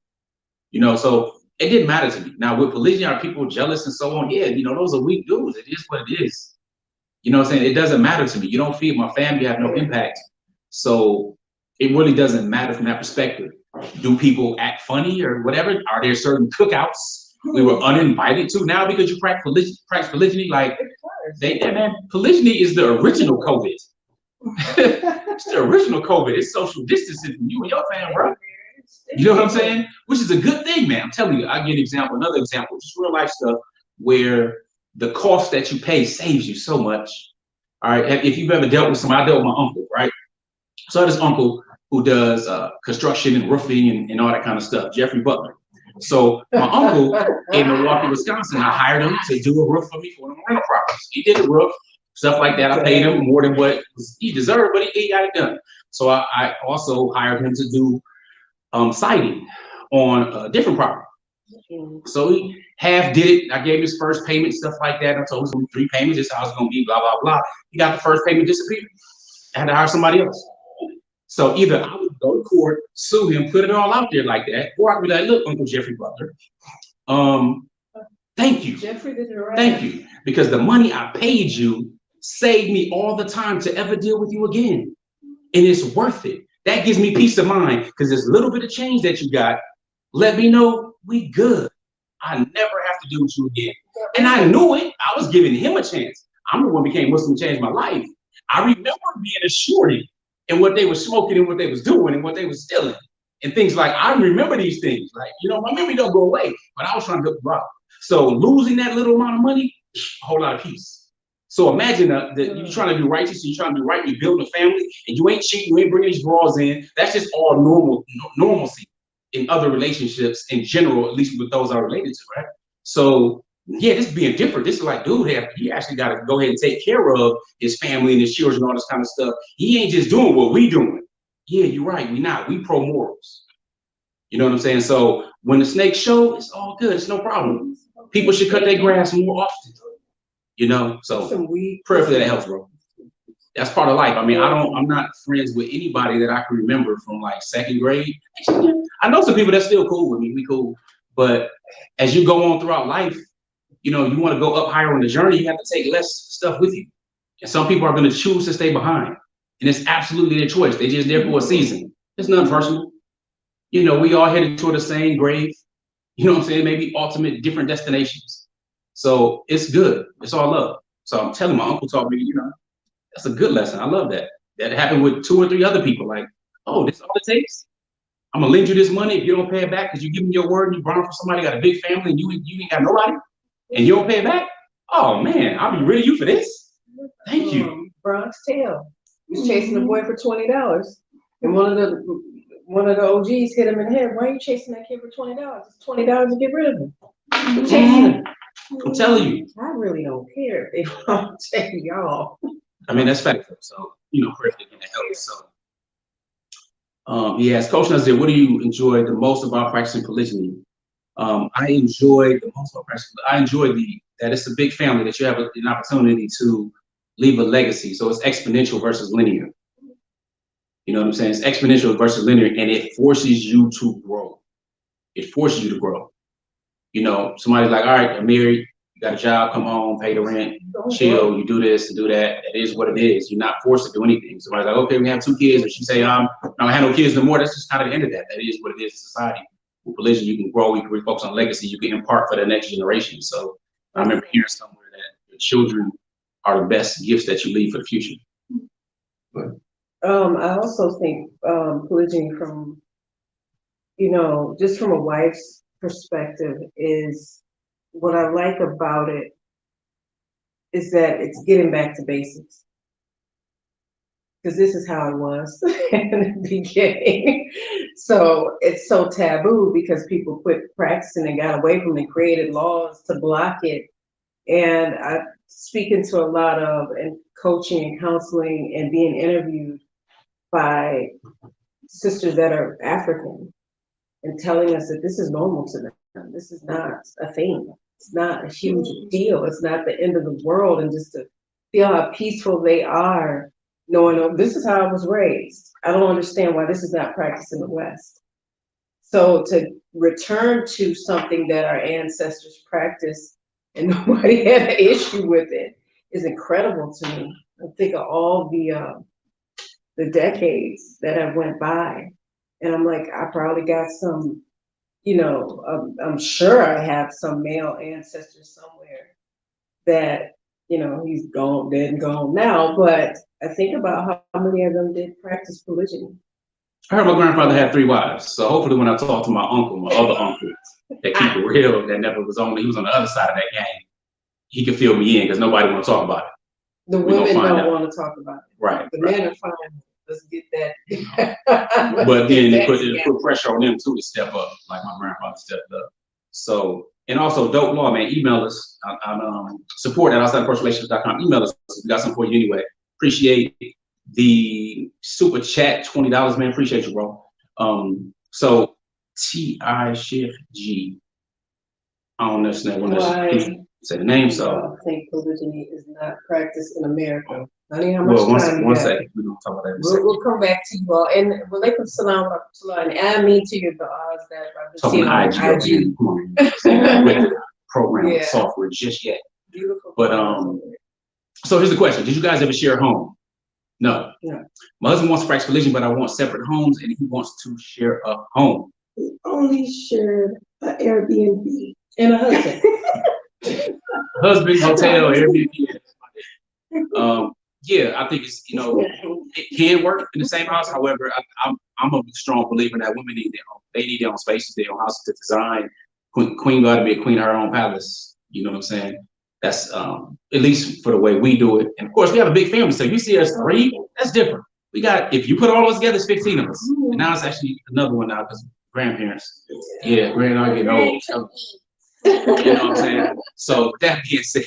You know, so it didn't matter to me. Now, with polygyny, are people jealous and so on? Yeah, you know, those are weak dudes. It is what it is. You know what I'm saying? It doesn't matter to me. You don't feed my family, you have no impact. So it really doesn't matter from that perspective. Do people act funny or whatever? Are there certain cookouts we were uninvited to now because you practice polygyny? Like, man, polygyny is the original COVID. It's the original COVID. It's social distancing from you and your family, bro. You know what I'm saying? Which is a good thing, man. I'm telling you, I give an example, another example, just real life stuff where the cost that you pay saves you so much. All right. If you've ever dealt with somebody, I dealt with my uncle, right? So I had this uncle who does construction and roofing and all that kind of stuff, Jeffrey Butler. So my uncle in Milwaukee, Wisconsin, I hired him to do a roof for me for one of my rental properties. He did the roof, stuff like that. I paid him more than what he deserved, but he got it done. So I also hired him to do siding on a different property. So he half did it. I gave him his first payment, stuff like that. I told him it was going to be 3 payments. This is how it's going to be, blah, blah, blah. He got the first payment, disappeared. I had to hire somebody else. So either I would go to court, sue him, put it all out there like that, or I'd be like, look, Uncle Jeffrey Butler, thank you. Jeffrey did it right. Thank you. Because the money I paid you saved me all the time to ever deal with you again. And it's worth it. That gives me peace of mind because this little bit of change that you got, let me know we good. I never have to deal with you again. And I knew it. I was giving him a chance. I'm the one who became Muslim, changed my life. I remember being assured in what they were smoking and what they was doing and what they was stealing and things like, I remember these things. Like, you know, my memory don't go away, but I was trying to go out. So losing that little amount of money, a whole lot of peace. So imagine that you're trying to do righteous, you're trying to do right, you're building a family, and you ain't cheating, you ain't bringing these bras in. That's just all normalcy in other relationships in general, at least with those I'm related to, right? So yeah, this being different. This is like, dude, he actually got to go ahead and take care of his family and his children, all this kind of stuff. He ain't just doing what we doing. Yeah, you're right. We not. We pro morals. You know what I'm saying? So when the snakes show, it's all good. It's no problem. People should cut their grass more often. You know, so prayerfully that helps, bro. That's part of life. I mean, I'm not friends with anybody that I can remember from like 2nd grade. I know some people that's still cool with me. We cool. But as you go on throughout life, you know, you want to go up higher on the journey, you have to take less stuff with you. And some people are going to choose to stay behind. And it's absolutely their choice. They're just there for a season. It's nothing personal. You know, we all headed toward the same grave. You know what I'm saying? Maybe ultimate different destinations. So it's good. It's all love. So I'm telling my uncle taught me, you know, that's a good lesson. I love that. That happened with 2 or 3 other people. Like, oh, this is all it takes? I'm going to lend you this money if you don't pay it back because you give me your word and you borrow from somebody got a big family and you ain't got nobody and you don't pay it back? Oh, man, I'll be rid of you for this. Thank you. Bronx Tale. He was chasing a boy for $20. And one of the OGs hit him in the head. Why are you chasing that kid for $20? It's $20 to get rid of him. You're chasing him. I'm telling you. I really don't care if they don't take y'all. I mean, that's fact. So, you know, prayerfully can help. So, he asked, Coach Nazir, what do you enjoy the most about practicing polygyny? I enjoy the most about practicing. I enjoy that it's a big family, that you have an opportunity to leave a legacy. So it's exponential versus linear. You know what I'm saying? It's exponential versus linear, and it forces you to grow. It forces you to grow. You know, somebody's like, all right, I'm married, you got a job, come home, pay the rent, chill, you do this and do that. It is what it is. You're not forced to do anything. Somebody's like, okay, we have 2 kids, or she say, I have no kids no more. That's just kind of the end of that. That is what it is in society. With polygyny, you can grow, you can refocus on legacy, you can impart for the next generation. So I remember hearing somewhere that your children are the best gifts that you leave for the future. But I also think polygyny from, you know, just from a wife's perspective is what I like about it is that it's getting back to basics. Because this is how it was in the beginning. So it's so taboo because people quit practicing and got away from it, created laws to block it. And I'm speaking to a lot of and coaching and counseling and being interviewed by sisters that are African and telling us that this is normal to them. This is not a thing. It's not a huge deal. It's not the end of the world. And just to feel how peaceful they are knowing this is how I was raised. I don't understand why this is not practiced in the West. So to return to something that our ancestors practiced and nobody had an issue with it is incredible to me. I think of all the decades that have went by, and I'm like, I probably got some, I'm sure I have some male ancestors somewhere that, he's gone, dead and gone now, but I think about how many of them did practice polygyny. I heard my grandfather had 3 wives, so hopefully when I talk to my other uncle, that keep it real, that never was he was on the other side of that game, he could fill me in because nobody want to talk about it. The women don't want to talk about it. Right. The men are fine. Let's get that. But then it put pressure on them too to step up, like my grandfather stepped up. So, and also Dope Law, man, email us on support at outsidepersonrelations.com. Email us. We got something for you anyway. Appreciate the super chat, $20, man. Appreciate you, bro. So T.I. Shift G. I don't understand when this say the name, so I think polygyny is not practiced in America. Honey, how well, much time one second. We're gonna talk about that in a second. We'll come back to you all. And walaikum salam wa rahmatullah, and add me to your du'as that I've been seeing on IG. Come on, with program software just yet. Beautiful. But so here's the question: did you guys ever share a home? No. My husband wants to practice religion, but I want separate homes, and he wants to share a home. We only shared an Airbnb and a husband. Husband, hotel, Airbnb. Yeah, I think it's it can work in the same house. However, I'm a strong believer that women need their own. They need their own spaces, their own houses to design. Queen got to be a queen of her own palace. You know what I'm saying? That's at least for the way we do it. And of course, we have a big family, so you see us 3. That's different. We got, if you put all those together, it's 15 of us. And now it's actually another one now because grandparents. Yeah, grandma getting old. You know what I'm saying? So that being said,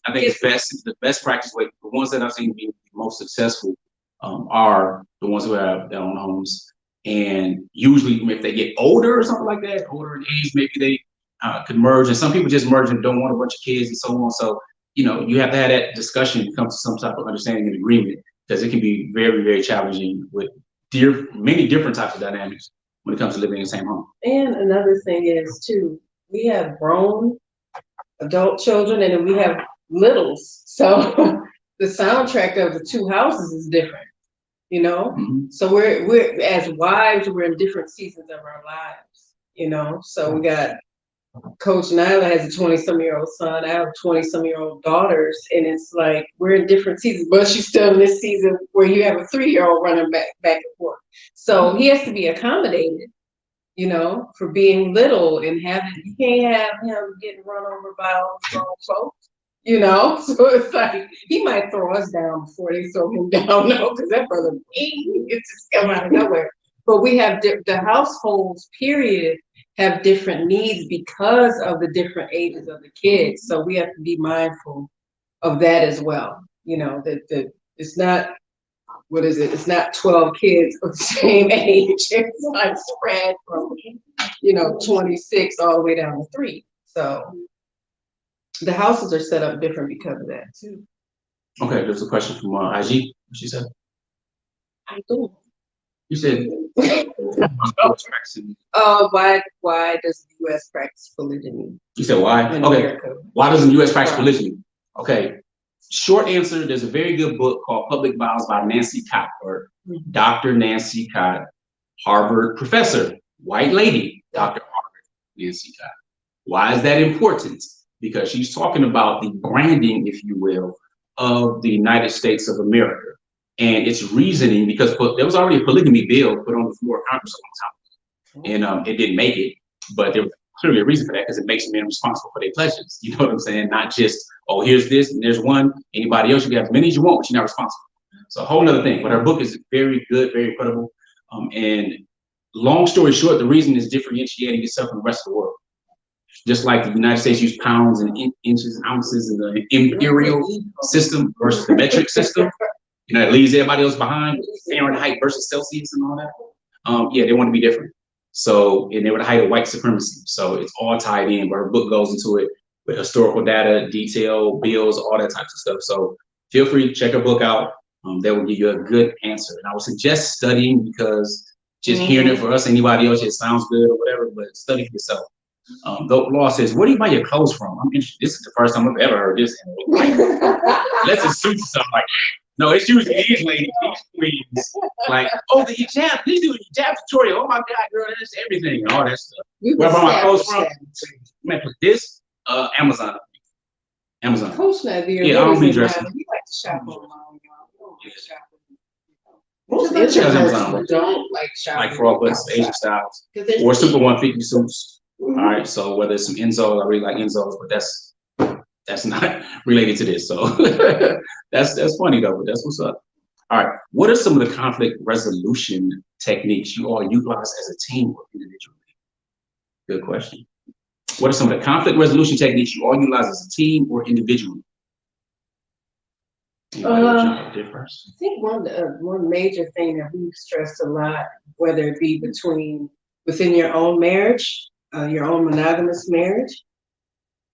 I think it's the best practice way. The ones that I've seen be most successful are the ones who have their own homes. And usually if they get older or something like that, older in age, maybe they could merge. And some people just merge and don't want a bunch of kids and so on. So, you have to have that discussion to come to some type of understanding and agreement, because it can be very, very challenging with many different types of dynamics when it comes to living in the same home. And another thing is too, we have grown adult children and then we have littles. So the soundtrack of the 2 houses is different, Mm-hmm. So we're as wives, we're in different seasons of our lives, So we got Coach Nyla has a 20-some-year-old son. I have 20-some-year-old daughters, and it's like we're in different seasons, but she's still in this season where you have a 3-year-old running back and forth. So he has to be accommodated, for being little and you can't have him getting run over by all the grown folks, So it's like he might throw us down before they throw him down, because that brother, he just come out of nowhere. But we have the households, period, have different needs because of the different ages of the kids. So we have to be mindful of that as well. That it's not, what is it? It's not 12 kids of the same age. It's like spread from, 26 all the way down to 3. So the houses are set up different because of that too. Okay, there's a question from IG. What she said? I don't. You said why does the U.S. practice polygyny? You said why? Okay. America? Why doesn't the U.S. practice polygyny? Okay. Short answer, there's a very good book called Public Vows by Nancy Cott, or Dr. Nancy Cott, Harvard professor, white lady, Dr. Harvard Nancy Cott. Why is that important? Because she's talking about the branding, if you will, of the United States of America. And it's reasoning because there was already a polygamy bill put on the floor of Congress a long time ago. And it didn't make it, but there was clearly a reason for that, because it makes men responsible for their pleasures. You know what I'm saying? Not just, oh, here's this and there's one. Anybody else, you can have as many as you want, but you're not responsible. So a whole nother thing. But her book is very good, very credible. And long story short, the reason is differentiating itself from the rest of the world. Just like the United States used pounds and inches and ounces in the imperial system versus the metric system. It leaves everybody else behind, Fahrenheit versus Celsius and all that. Yeah, they want to be different. So, and they were the height of white supremacy. So it's all tied in, but her book goes into it with historical data, detail, bills, all that types of stuff. So feel free to check her book out. that will give you a good answer. And I would suggest studying, because just hearing it for us, anybody else, it sounds good or whatever, but study for yourself. The law says, where do you buy your clothes from? I'm interested. This is the first time I've ever heard this. Let's assume something like that. No, it's usually these ladies, these queens, like, oh, the hijab, please do a hijab tutorial. Oh my God, girl, that's everything, all that stuff. Where I buy my clothes from? Man, put this, Amazon. Amazon. Coach Nazir, yeah, I don't be dressing. We like to shop online, y'all. Most Amazon don't like shopping. Like for all but Asian styles. Or Super 150 suits. All right, so whether it's some Enzos, I really like Enzos, but that's not related to this. So that's funny though, but that's what's up. All right, what are some of the conflict resolution techniques you all utilize as a team or individually? Good question. What are some of the conflict resolution techniques you all utilize as a team or individually? I think one major thing that we've stressed a lot, whether it be within your own marriage, your own monogamous marriage,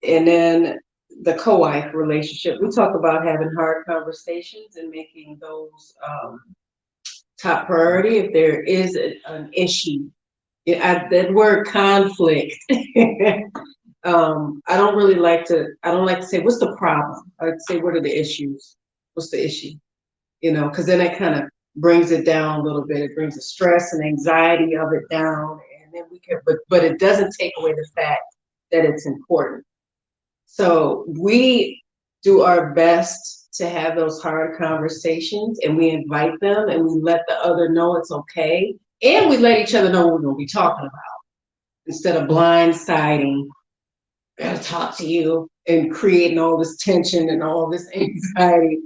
and then the co-wife relationship. We talk about having hard conversations and making those top priority if there is an issue. That word conflict. I don't like to say what's the problem. I'd say what are the issues. What's the issue? Because then it kind of brings it down a little bit. It brings the stress and anxiety of it down, and then we can. But it doesn't take away the fact that it's important. So we do our best to have those hard conversations, and we invite them, and we let the other know it's okay, and we let each other know what we're going to be talking about instead of blindsiding. I gotta talk to you and creating all this tension and all this anxiety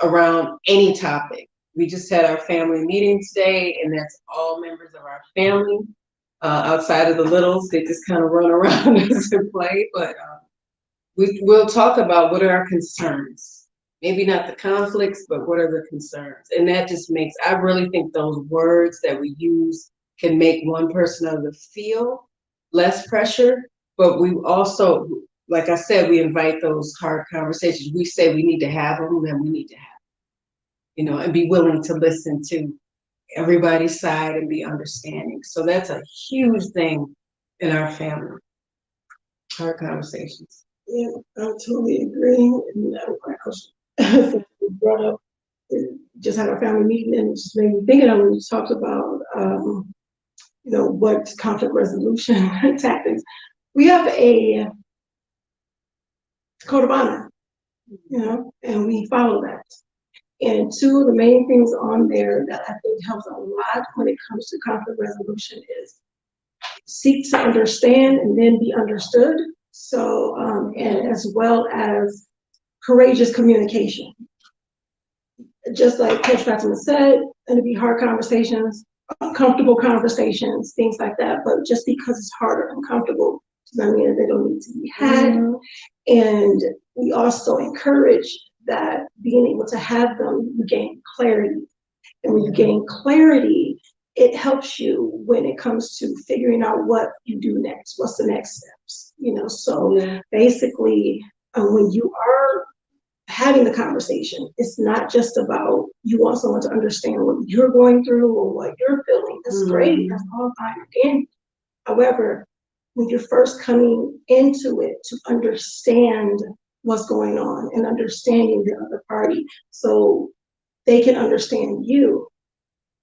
around any topic. We just had our family meeting today, and that's all members of our family. Outside of the littles, they just kind of run around and play, but we'll talk about what are our concerns. Maybe not the conflicts, but what are the concerns? And that just makes, I really think those words that we use can make one person or the other feel less pressure, but we also, like I said, we invite those hard conversations. We say we need to have them, then we need to have them, and be willing to listen to everybody's side and be understanding. So that's a huge thing in our family, hard conversations. Yeah, I totally agree. And we brought up, just had our family meeting, and it just made me thinking of when you talked about, what conflict resolution tactics. We have a code of honor, and we follow that. And two of the main things on there that I think helps a lot when it comes to conflict resolution is seek to understand and then be understood. So, and as well as courageous communication. Just like Coach Fatimah said, and to be hard conversations, uncomfortable conversations, things like that. But just because it's hard or uncomfortable doesn't mean that they don't need to be had. And we also encourage that being able to have them, you gain clarity. And when you gain clarity, it helps you when it comes to figuring out what you do next. What's the next steps? So basically, when you are having the conversation, it's not just about you want someone to understand what you're going through or what you're feeling. That's great. That's all fine and however, when you're first coming into it, to understand what's going on and understanding the other party so they can understand you.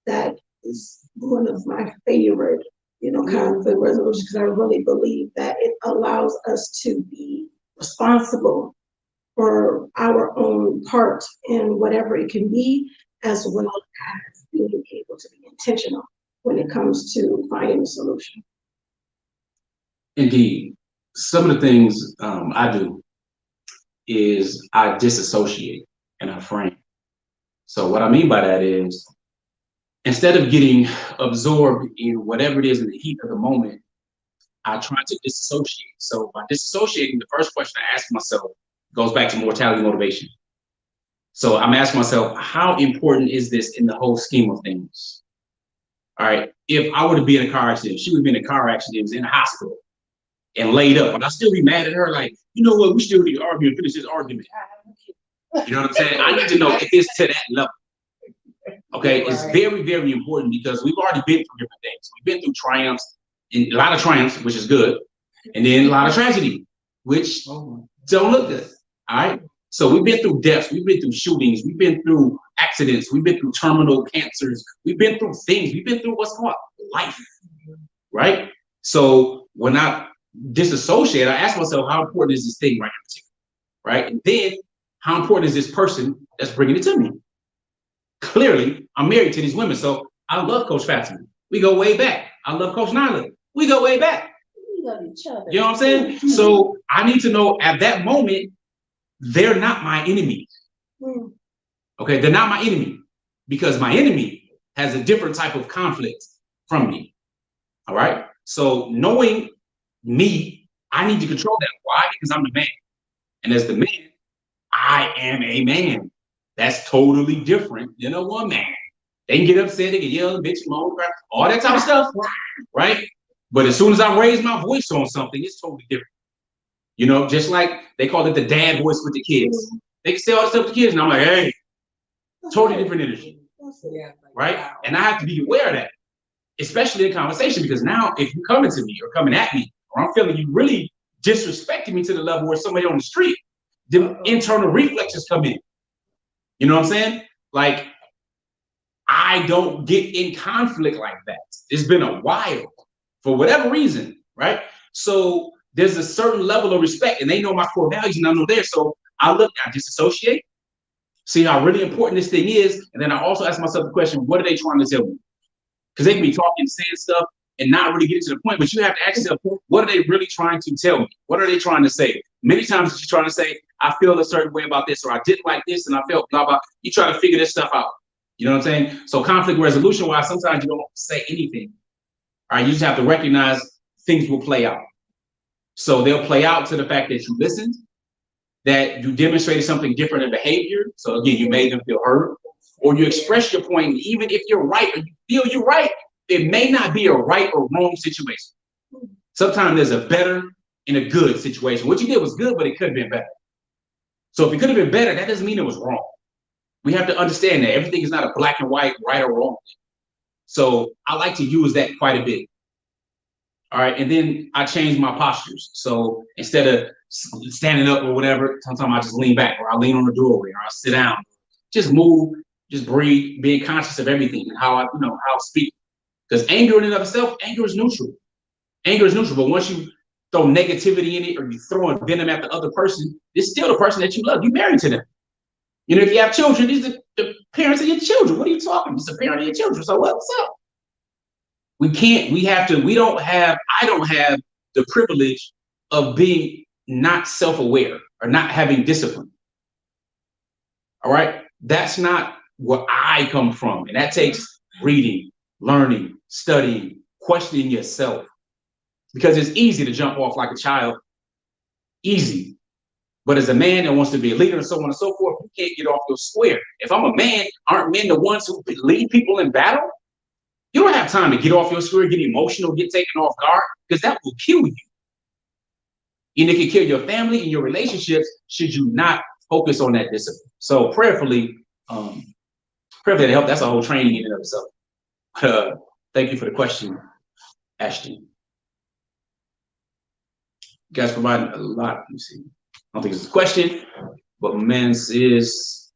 That is one of my favorite, conflict resolutions, because I really believe that it allows us to be responsible for our own part in whatever it can be, as well as being able to be intentional when it comes to finding a solution. Indeed. Some of the things I do is I disassociate and I frame. So what I mean by that is, instead of getting absorbed in whatever it is in the heat of the moment, I try to disassociate. So by disassociating, the first question I ask myself goes back to mortality motivation. So I'm asking myself, how important is this in the whole scheme of things? All right, if I were to be in a car accident, she would be in a car accident, was in a hospital and laid up, and I'd still be mad at her, like, you know what, we still need to argue and finish this argument. You know what I'm saying? I need to know if it's to that level. Okay, it's Right. very, very important because we've already been through different things. We've been through triumphs, and a lot of triumphs, which is good, and then a lot of tragedy, which don't look good. All right. So we've been through deaths, we've been through shootings, we've been through accidents, we've been through terminal cancers, we've been through things, we've been through what's called life, right? So when I disassociate, I ask myself, how important is this thing right now, right? And then, how important is this person that's bringing it to me? Clearly, I'm married to these women, so I love Coach Fatimah. We go way back. I love Coach Nyla. We go way back. We love each other. You know what I'm saying? So I need to know at that moment, they're not my enemy. Mm. Okay, they're not my enemy because my enemy has a different type of conflict from me. All right. So knowing me, I need to control that. Why? Because I'm the man. And as the man, I am a man. That's totally different than a woman. They can get upset, they can yell, bitch, moan, cry, all that type of stuff, right? But as soon as I raise my voice on something, it's totally different. You know, just like they call it the dad voice with the kids. They can say all this stuff to kids, and I'm like, hey, totally different energy, Yeah. right? And I have to be aware of that, especially in conversation, because now if you're coming to me or coming at me, or I'm feeling you really disrespecting me to the level where somebody on the street, the internal reflexes come in. You know what I'm saying? Like, I don't get in conflict like that. It's been a while for whatever reason, right? So there's a certain level of respect, and they know my core values, and I know theirs. So I disassociate, see how really important this thing is, and then I also ask myself the question, what are they trying to tell me? Because they can be talking, saying stuff, and not really getting to the point, but you have to ask yourself, what are they really trying to tell me? What are they trying to say? Many times you're trying to say, I feel a certain way about this, or I didn't like this, and I felt blah, blah. You try to figure this stuff out. You know what I'm saying? So conflict resolution-wise, sometimes you don't say anything. All right, you just have to recognize things will play out. So they'll play out to the fact that you listened, that you demonstrated something different in behavior. So again, you made them feel heard, or you express your point, even if you're right or you feel you're right, it may not be a right or wrong situation. Sometimes there's a better and a good situation. What you did was good, but it could have been better. So if it could have been better, that doesn't mean it was wrong. We have to understand that everything is not a black and white, right or wrong. So I like to use that quite a bit. All right, and then I change my postures. So instead of standing up or whatever, sometimes I just lean back, or I lean on the doorway, or I sit down. Just move, just breathe, being conscious of everything and how I speak. Because anger in and of itself, anger is neutral. Anger is neutral, but once you throw negativity in it, or you throwing venom at the other person, it's still the person that you love. You married to them. You know, if you have children, these are the parents of your children. What are you talking? It's the parent of your children. So what's up? I don't have the privilege of being not self-aware or not having discipline. All right. That's not where I come from. And that takes reading, learning, studying, questioning yourself. Because it's easy to jump off like a child. Easy. But as a man that wants to be a leader and so on and so forth, you can't get off your square. If I'm a man, aren't men the ones who lead people in battle? You don't have time to get off your square, get emotional, get taken off guard, because that will kill you. And it can kill your family and your relationships should you not focus on that discipline. So prayerfully that help. That's a whole training in and of itself. Thank you for the question, Ashton. You guys provided a lot. Let me see. I don't think it's a question, but my man's is.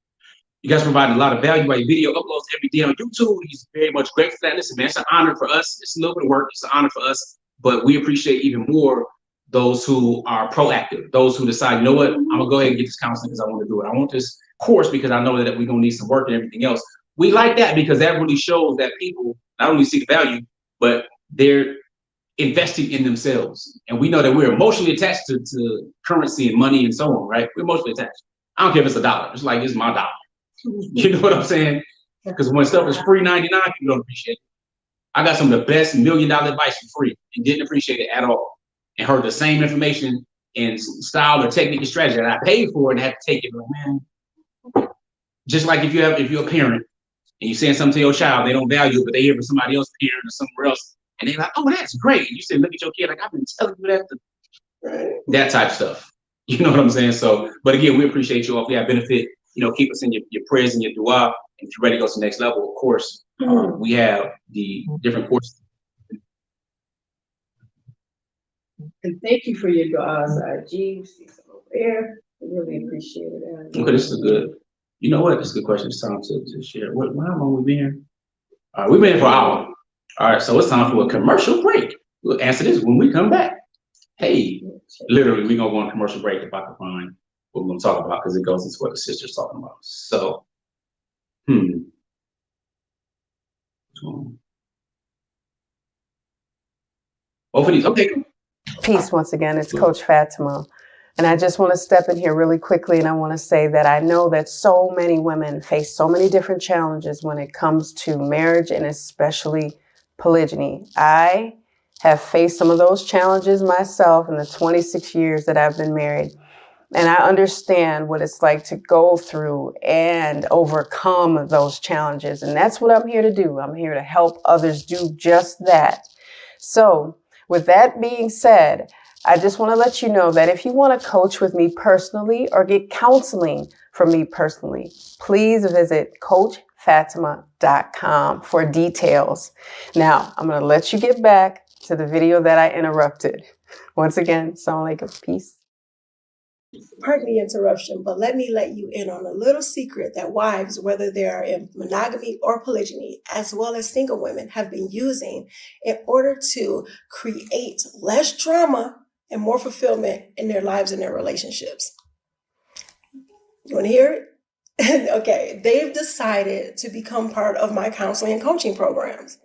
You guys provide a lot of value by your video uploads every day on YouTube. He's very much grateful for that. Listen, man, it's an honor for us. It's a little bit of work. It's an honor for us, but we appreciate even more those who are proactive, those who decide, you know what, I'm gonna go ahead and get this counseling because I want to do it. I want this course because I know that we're gonna need some work and everything else. We like that because that really shows that people not only see the value, but they're investing in themselves. And we know that we're emotionally attached to currency and money and so on, right? We're emotionally attached. I don't care if it's $1. It's like, it's my dollar. You know what I'm saying? Because when stuff is free 99, people don't appreciate it. I got some of the best $1 million advice for free and didn't appreciate it at all. And heard the same information and style or technique and strategy that I paid for and had to take it. Like, man, just like if you're a parent and you're saying something to your child, they don't value it, but they hear from somebody else's parent or somewhere else, and they're like, oh, that's great. And you say, look at your kid, like, I've been telling you that. That type of stuff. You know what I'm saying? So, but again, we appreciate you all. If we have benefit keep us in your prayers and your dua. And if you're ready to go to the next level, of course, we have the different courses. And thank you for your du'as, Ajib. Over there. I really appreciate it. Okay, this is good. You know what? This is a good question. It's time to share. How long we been here? All right, we've been here for an hour. All right, so it's time for a commercial break. We'll answer this when we come back. Hey, literally, we're going to go on a commercial break if I can find what we're going to talk about, because it goes into what the sister's talking about. So, both of these. Okay, cool. Peace once again. It's Coach Fatimah. And I just want to step in here really quickly, and I want to say that I know that so many women face so many different challenges when it comes to marriage, and especially polygyny. I have faced some of those challenges myself in the 26 years that I've been married. And I understand what it's like to go through and overcome those challenges. And that's what I'm here to do. I'm here to help others do just that. So with that being said, I just want to let you know that if you want to coach with me personally or get counseling from me personally, please visit CoachFatimah.com for details. Now, I'm going to let you get back to the video that I interrupted. Once again, Assalamu alaikum. Peace. Pardon the interruption, but let me let you in on a little secret that wives, whether they are in monogamy or polygyny, as well as single women, have been using in order to create less drama and more fulfillment in their lives and their relationships. You want to hear it? Okay, they've decided to become part of my counseling and coaching programs.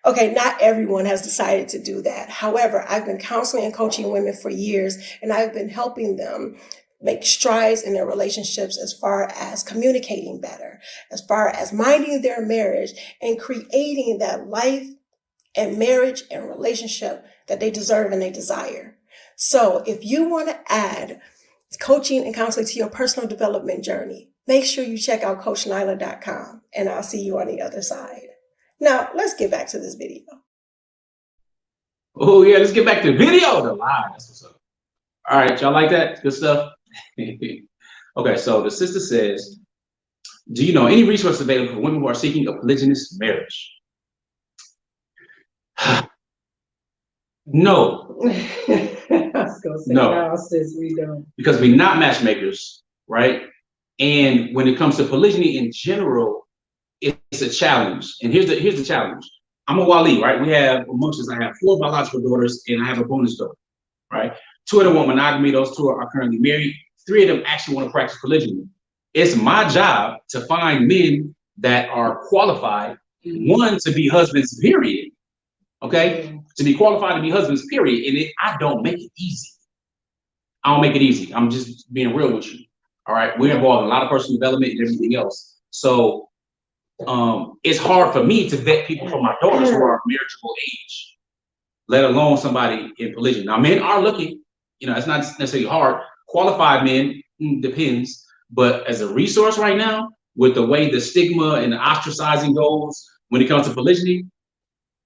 Okay, not everyone has decided to do that. However, I've been counseling and coaching women for years, and I've been helping them make strides in their relationships as far as communicating better, as far as minding their marriage and creating that life and marriage and relationship that they deserve and they desire. So if you want to add coaching and counseling to your personal development journey, make sure you check out CoachNyla.com, and I'll see you on the other side. Now, let's get back to this video. Oh, yeah, let's get back to the video. The live. That's what's up. All right, y'all like that? Good stuff? Okay, so the sister says, do you know any resources available for women who are seeking a polygynous marriage? No. No. We don't. Because we're not matchmakers, right? And when it comes to polygyny in general, it's a challenge. And here's the challenge. I'm a wali, right? We have, amongst us, I have 4 biological daughters and I have a bonus daughter, right? 2 of them want monogamy. Those 2 are currently married. 3 of them actually want to practice polygyny. It's my job to find men that are qualified, one, to be husbands, period. Okay? To be qualified to be husbands, period. And I don't make it easy. I don't make it easy. I'm just being real with you. All right? We're involved in a lot of personal development and everything else. So it's hard for me to vet people for my daughters who are marriageable age, let alone somebody in polygyny. Now, men are looking, it's not necessarily hard. Qualified men, depends. But as a resource right now, with the way the stigma and the ostracizing goes when it comes to polygyny,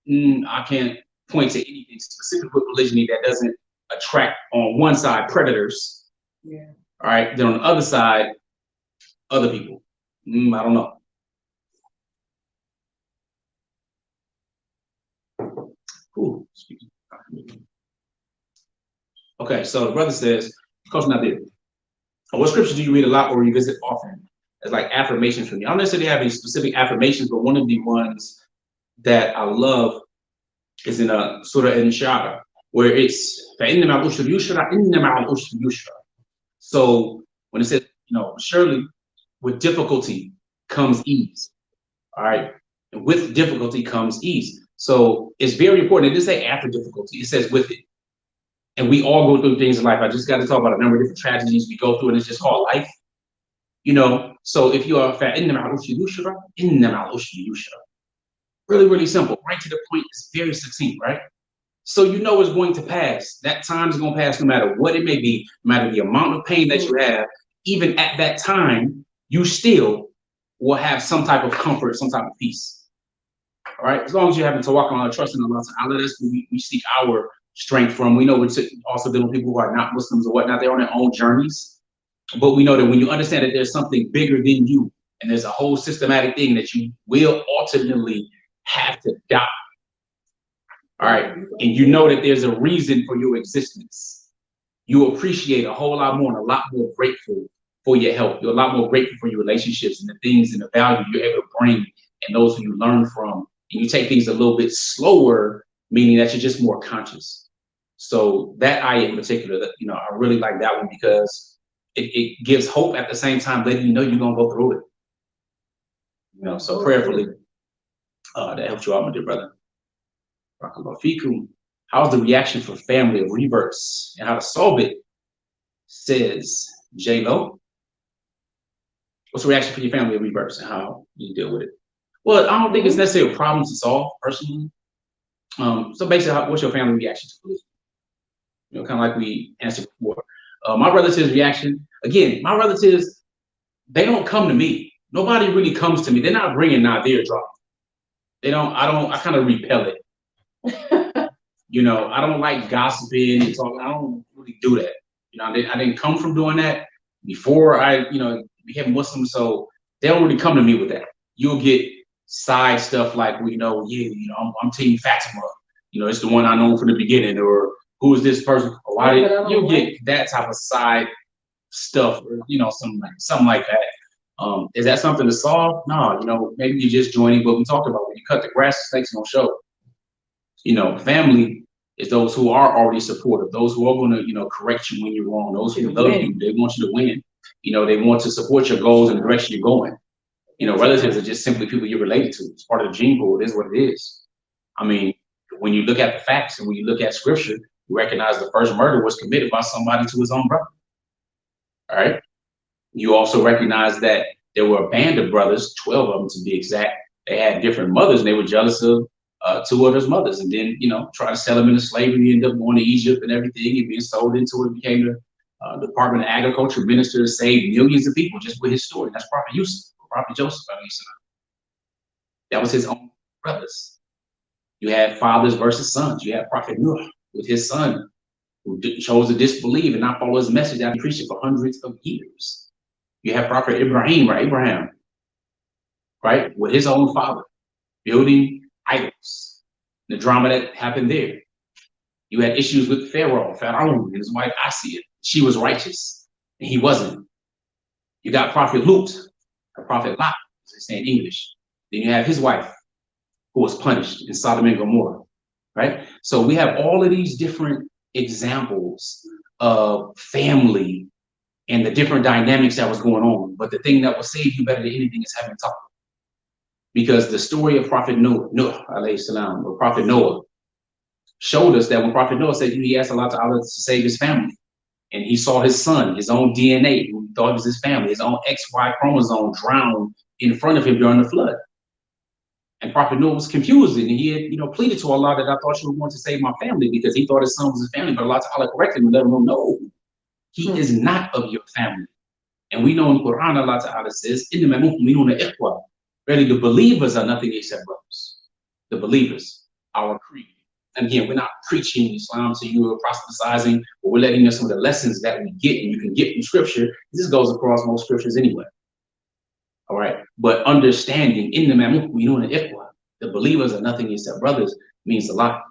I can't point to anything specific with polygyny that doesn't attract, on one side, predators. Yeah. All right. Then on the other side, other people. I don't know. Ooh, okay, so the brother says, Coach Nazir, what scripture do you read a lot or revisit often as like affirmations from you? I don't necessarily have any specific affirmations, but one of the ones that I love is in Surah An-Nishara, where it's فَإِنَّ مَعَ الْعُسْرِ يُسْرًا إِنَّ مَعَ الْعُسْرِ يُسْرًا. So when it says, surely with difficulty comes ease. All right, and with difficulty comes ease. So it's very important. It doesn't say after difficulty, it says with it. And we all go through things in life. I just got to talk about a number of different tragedies we go through, and it's just called life. So if you are really, really simple, right to the point, it's very succinct, right? So it's going to pass. That time is going to pass no matter what it may be, no matter the amount of pain that you have. Even at that time, you still will have some type of comfort, some type of peace. All right, as long as you happen to walk on trust in Allah, that's where we seek our strength from. We know we're also dealing with people who are not Muslims or whatnot. They're on their own journeys. But we know that when you understand that there's something bigger than you, and there's a whole systematic thing that you will ultimately have to die. All right. And you know that there's a reason for your existence. You appreciate a whole lot more and a lot more grateful for your health. You're a lot more grateful for your relationships and the things and the value you're able to bring and those who you learn from. And you take things a little bit slower, meaning that you're just more conscious. So that ayah in particular, you know, I really like that one because it gives hope at the same time, letting you know you're going to go through it. You know, so prayerfully, that helps you out, my dear brother. How's the reaction for family of reverts and how to solve it? Says J-Lo. What's the reaction for your family of reverts and how you deal with it? Well, I don't think it's necessarily a problem to solve personally. So basically, what's your family reaction to polygamy? You know, kind of like we answered before. My relatives' reaction, again, my relatives, they don't come to me. Nobody really comes to me. They're not bringing Nazir drama. I kind of repel it. You know, I don't like gossiping and talking. I don't really do that. You know, I didn't come from doing that before I, you know, became Muslim. So they don't really come to me with that. You'll get side stuff like, well, you know, I'm Team Fatimah. You know, it's the one I know from the beginning. Or who is this person? Or why did you'll get that type of side stuff? Or, you know, something like that. Is that something to solve? No, you know, maybe you're just joining what we talked about. When you cut the grass, the snakes don't show. You know, family is those who are already supportive, those who are going to, you know, correct you when you're wrong, those who love you, they want you to win. You know, they want to support your goals and the direction you're going. You know, relatives are just simply people you're related to. It's part of the gene pool. It is what it is. I mean, when you look at the facts and when you look at scripture, you recognize the first murder was committed by somebody to his own brother. All right. You also recognize that there were a band of brothers, 12 of them to be exact. They had different mothers and they were jealous of two of his mothers, and then, you know, try to sell him into slavery. He ended up going to Egypt and everything and being sold into it. Became the Department of Agriculture minister, saved millions of people just with his story. That's Prophet Yusuf, Prophet Joseph. That was his own brothers. You had fathers versus sons. You had Prophet Noah with his son, who chose to disbelieve and not follow his message after preaching for hundreds of years. You have Prophet Abraham, right, with his own father, building idols, the drama that happened there. You had issues with Pharaoh and his wife Asiya. She was righteous and he wasn't. You got Prophet Lut, or Prophet Lot, as they say in English. Then you have his wife, who was punished in Sodom and Gomorrah, right? So we have all of these different examples of family and the different dynamics that was going on. But the thing that will save you better than anything is having talk. Because the story of Prophet Noah, alayhi salam, or Prophet Noah, showed us that when Prophet Noah said he asked Allah Ta'ala to save his family, and he saw his son, his own DNA, who he thought was his family, his own XY chromosome drowned in front of him during the flood. And Prophet Noah was confused, and he had, you know, pleaded to Allah that I thought you were going to save my family, because he thought his son was his family. But Allah Ta'ala corrected him and let him know, no, he is not of your family. And we know in the Quran, Allah Ta'ala says, إِنَّمَا الْمُؤْمِنُونَ إِخْوَةٌ. Really, the believers are nothing except brothers. The believers, our creed. And again, we're not preaching Islam to you or proselytizing, but we're letting you know some of the lessons that we get and you can get from scripture. This goes across most scriptures anyway. All right. But understanding in the believers are nothing except brothers means a lot.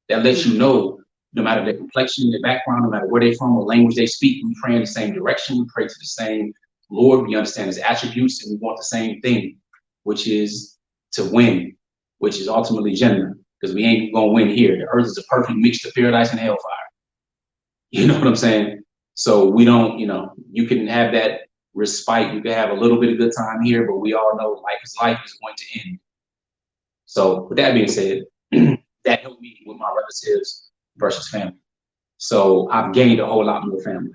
That lets you know, no matter their complexion, their background, no matter where they're from, what language they speak, we pray in the same direction. We pray to the same Lord. We understand his attributes and we want the same thing, which is to win, which is ultimately Jannah, because we ain't gonna win here. The earth is a perfect mix of paradise and hellfire. You know what I'm saying? So we don't, you know, you can have that respite. You can have a little bit of good time here, but we all know life is going to end. So with that being said, that helped me with my relatives versus family. So I've gained a whole lot more family.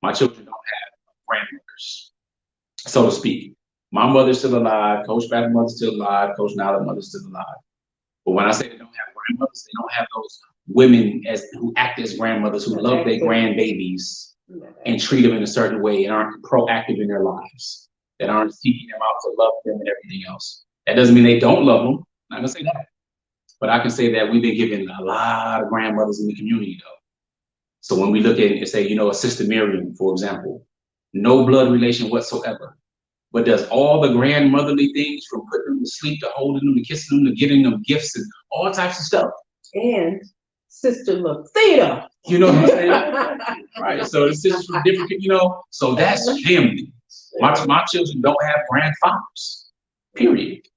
My children don't have grandmothers, so to speak. My mother's still alive, Coach Fatimah's mother's still alive, Coach Nyla's mother's still alive. But when I say they don't have grandmothers, they don't have those women who act as grandmothers, who love their grandbabies and treat them in a certain way and aren't proactive in their lives, that aren't seeking them out to love them and everything else. That doesn't mean they don't love them. I'm not gonna say that. But I can say that we've been given a lot of grandmothers in the community though. So when we look at it and say, you know, a Sister Miriam, for example, no blood relation whatsoever, but does all the grandmotherly things from putting them to sleep, to holding them, to kissing them, to getting them gifts and all types of stuff. And Sister Lathea. You know what I'm saying? Right. So the sisters from different, so that's family. My children don't have grandfathers. Period.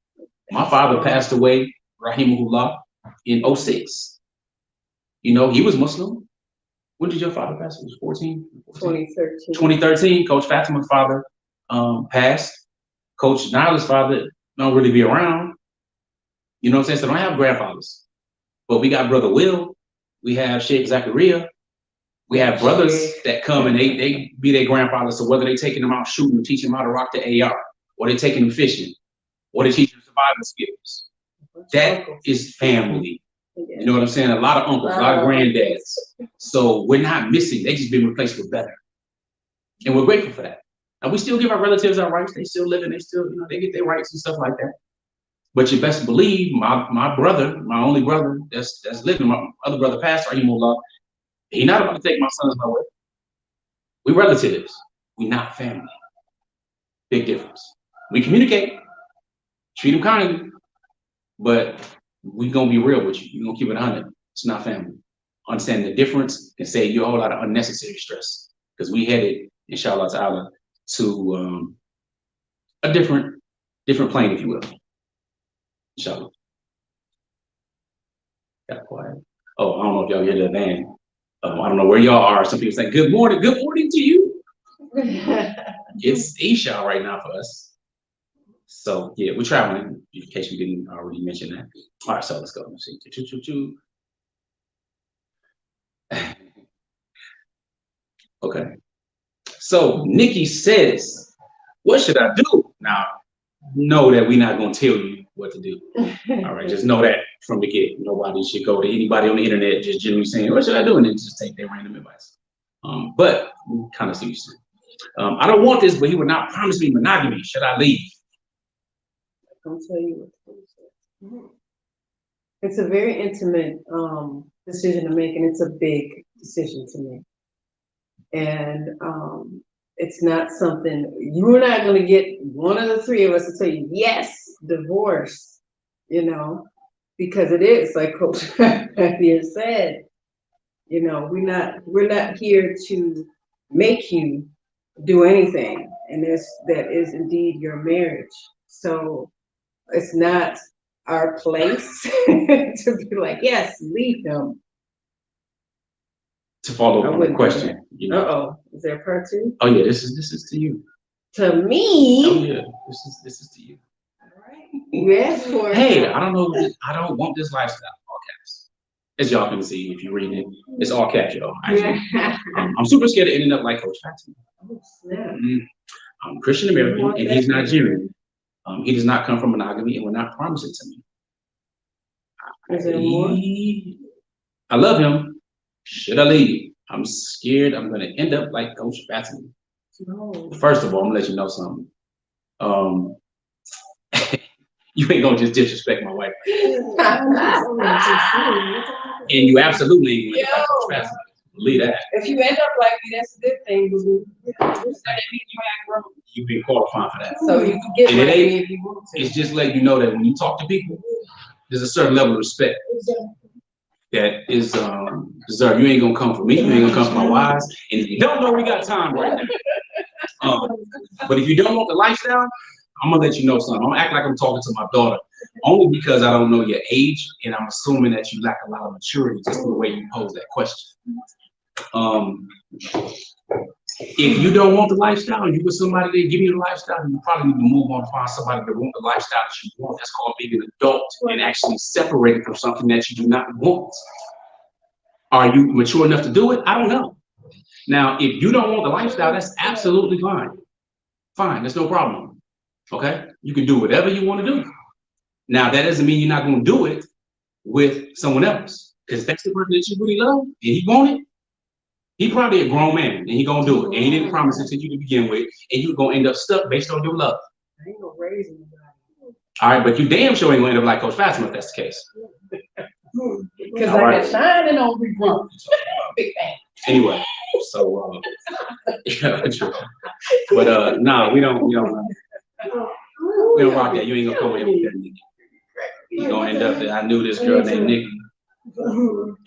My father passed away, rahimahullah, in 2006. He was Muslim. When did your father pass? It was 2013. 2013. Coach Fatimah's father passed. Coach Nyla's father don't really be around. You know what I'm saying? So I don't have grandfathers. But we got Brother Will. We have Sheikh Zachariah. We have brothers that come and they be their grandfathers. So whether they taking them out shooting, teaching them how to rock the AR, or they taking them fishing, or they teaching them survival skills. That is family. You know what I'm saying? A lot of uncles, a lot of granddads. So we're not missing. They just been replaced with better. And we're grateful for that. And we still give our relatives our rights. They still live and they still, they get their rights and stuff like that. But you best believe my brother, my only brother that's living, my other brother passed, rahimahullah, he not about to take my sons nowhere. We relatives. We not family. Big difference. We communicate, treat them kindly, but we gonna be real with you. We're gonna keep it 100. It's not family. Understand the difference and save you a whole lot of unnecessary stress. Because we headed, inshallah ta'ala, to a different plane, if you will. Inshallah. Got quiet. Oh, I don't know if y'all hear that band. I don't know where y'all are. Some people say, good morning to you. It's Isha right now for us. So yeah, we're traveling, in case we didn't already mention that. All right, so let's go. Let's see. Okay. So Nikki says, what should I do? Now, know that we're not going to tell you what to do. All right, just know that from the get. Nobody should go to anybody on the internet just generally saying, what should I do? And then just take their random advice. But we kind of see you soon. I don't want this, but he would not promise me monogamy. Should I leave? I'll tell you what. It's a very intimate decision to make, and it's a big decision to make. And it's not something, you're not going to get one of the three of us to tell you, yes, divorce, because it is, like Coach Nazir said, we're not here to make you do anything. And that is indeed your marriage. So it's not our place to be like, yes, leave him. To follow up on the question. Is there a part two? Oh yeah, this is to you. To me? Oh yeah, this is to you. All right. You asked for it. Hey, I don't want this lifestyle. All caps. As y'all can see, if you read it, it's all caps, y'all. Actually, I'm super scared of ending up like Coach Fatimah. Oh snap! I'm Christian American and he's Nigerian. He does not come from monogamy and will not promise it to me. Is there more? I love him. Should I leave? I'm scared I'm gonna end up like Coach Fatimah. No. First of all, I'm gonna let you know something. You ain't gonna just disrespect my wife. And you absolutely ain't gonna like Coach Fatimah. Believe that. If you end up like me, that's a good thing. That means you act wrong. You've been qualified for that. So you can get and like me if you want to. It's just letting you know that when you talk to people, there's a certain level of respect that is deserved. You ain't gonna come for me. You ain't gonna come for my wives. And if you don't know, we got time right now. But if you don't want the lifestyle, I'm gonna let you know something. I'm gonna act like I'm talking to my daughter, only because I don't know your age, and I'm assuming that you lack a lot of maturity just the way you pose that question. If you don't want the lifestyle, you with somebody that give you the lifestyle, you probably need to move on to find somebody that want the lifestyle that you want. That's called being an adult and actually separated from something that you do not want. Are you mature enough to do it? I don't know. Now, if you don't want the lifestyle, that's absolutely fine. Fine, there's no problem. Okay? You can do whatever you want to do. Now, that doesn't mean you're not going to do it with someone else. Because that's the person that you really love, and he want it. He probably a grown man, and he gonna do it. And he didn't promise it to you to begin with, and you're gonna end up stuck based on your love. I ain't gonna raise him. All right, but you damn sure ain't gonna end up like Coach Fatimah if that's the case. Because I got shining on regrowth. Big thing. Anyway, so yeah, true. But nah, we don't rock that. You ain't gonna come in with that, Nikki. You gonna end up that I knew this girl named Nikki.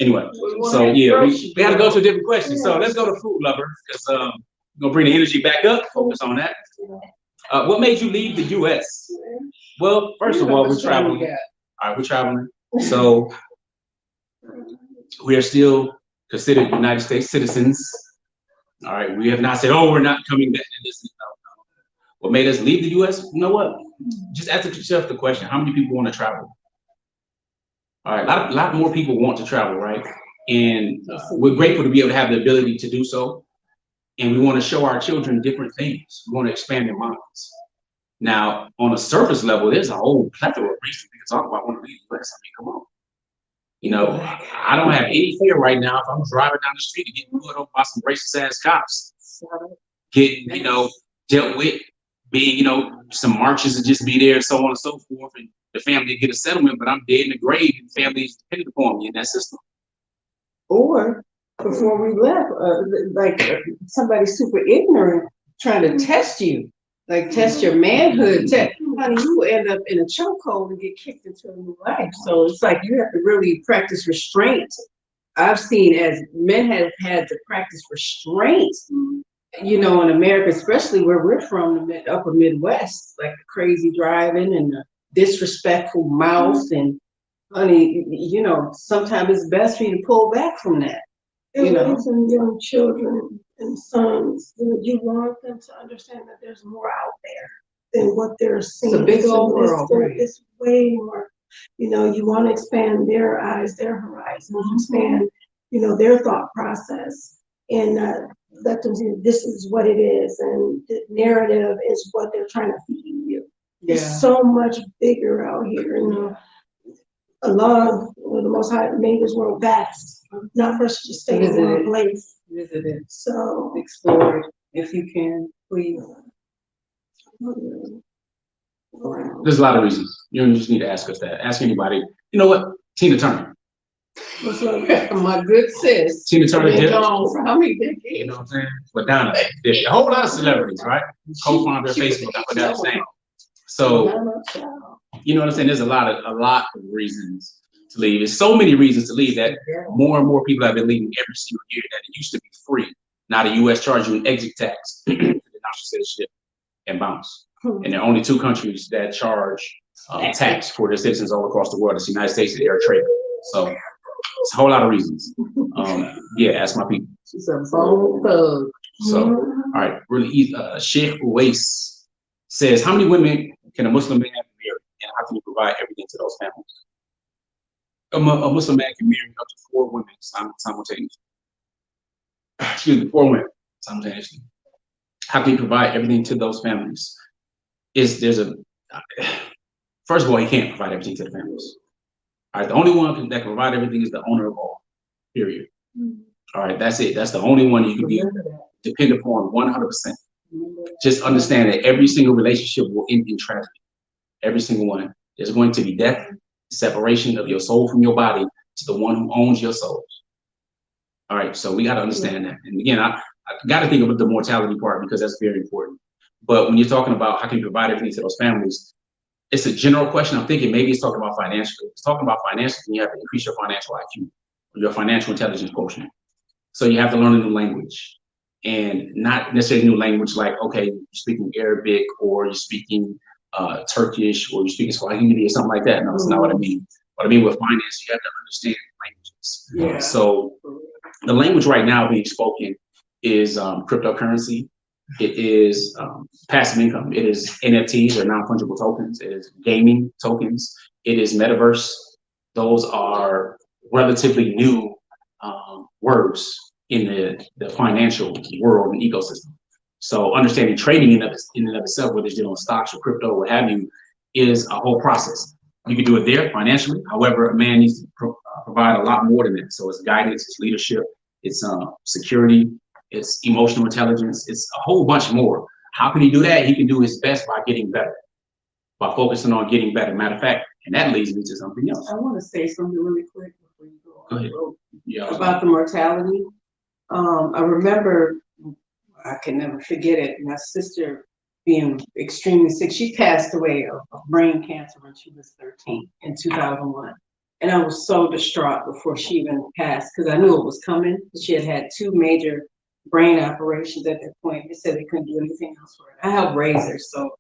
Anyway, so yeah, we got to go to a different question. So let's go to food lover, because we're gonna bring the energy back up. Focus on that. What made you leave the U.S.? Well, first of all, we're traveling. All right, we're traveling. So we are still considered United States citizens. All right, we have not said, oh, we're not coming back to this. No. What made us leave the U.S.? You know what? Just ask yourself the question: how many people want to travel? All right, a lot more people want to travel, right? And we're grateful to be able to have the ability to do so. And we want to show our children different things. We want to expand their minds. Now, on a surface level, there's a whole plethora of reasons we can talk about wanting to leave the U.S. I mean, come on. You know, I don't have any fear right now if I'm driving down the street and getting pulled over by some racist ass cops, getting, dealt with, being, some marches and just be there and so on and so forth, and the family get a settlement, but I'm dead in the grave and the family is dependent upon me in that system. Or before we left, like somebody super ignorant trying to test you, like test your manhood. Honey, you will end up in a chokehold and get kicked into a new life. So it's like you have to really practice restraint. I've seen as men have had to practice restraint, in America, especially where we're from, the upper Midwest, like the crazy driving and the disrespectful mouth. And honey, sometimes it's best for you to pull back from that. Raising young children and sons, you want them to understand that there's more out there than what they're seeing. It's a big old world, right? It's way more. You want to expand their eyes, their horizons, expand, their thought process, and let them see this is what it is, and the narrative is what they're trying to feed you. Yeah. It's so much bigger out here, a lot of the Most High made this world vast, not for us to just stay in one place. Visit it. So explore it if you can, please. There's a lot of reasons. You just need to ask us that. Ask anybody. You know what? Tina Turner. What's up? My good sis. Tina Turner did. For how many decades? You know what I'm saying? Madonna did. A whole lot of celebrities, right? Co-founder of Facebook. I forgot his name. So, you know what I'm saying? There's a lot of reasons to leave. There's so many reasons to leave that more and more people have been leaving every single year. That it used to be free. Now the U.S. charges you an exit tax to denounce your citizenship and bounce. And there are only two countries that charge tax for their citizens all across the world. It's the United States and Eritrea. So it's a whole lot of reasons. Ask my people. She's a bone thug. So, all right, really easy. Sheikh Uwais says, how many women can a Muslim man marry, and how can you provide everything to those families? A Muslim man can marry up to 4 women simultaneously. Excuse me, 4 women simultaneously. How can you provide everything to those families? First of all, he can't provide everything to the families. All right, the only one that can provide everything is the owner of all, period. All right, that's it. That's the only one you can be dependent upon 100%. Just understand that every single relationship will end in tragedy. Every single one. There's going to be death, separation of your soul from your body to the one who owns your soul. All right, so we got to understand that. And again, I got to think about the mortality part because that's very important. But when you're talking about how can you provide everything to those families, it's a general question. I'm thinking maybe it's talking about financially. It's talking about financially, and you have to increase your financial IQ, or your financial intelligence quotient. So you have to learn a new language, and not necessarily a new language like, okay, you're speaking Arabic or you're speaking Turkish or you're speaking Swahili or something like that. No, that's not what I mean. What I mean with finance, you have to understand languages. Yeah. So the language right now being spoken is cryptocurrency. It is passive income. It is NFTs or non-fungible tokens. It is gaming tokens. It is metaverse. Those are relatively new words in the financial world and ecosystem. So understanding trading in and of itself, whether it's dealing with stocks or crypto, what have you, is a whole process. You can do it there financially. However, a man needs to provide a lot more than that. So it's guidance, it's leadership, it's security, it's emotional intelligence, it's a whole bunch more. How can he do that? He can do his best by getting better, by focusing on getting better. Matter of fact, and that leads me to something else. I want to say something really quick before you go on. Go ahead. About the mortality. I remember I can never forget it. My sister being extremely sick, she passed away of brain cancer when she was 13 in 2001. And I was so distraught before she even passed because I knew it was coming. She had had 2 major brain operations at that point. They said they couldn't do anything else for her. I helped raise her, so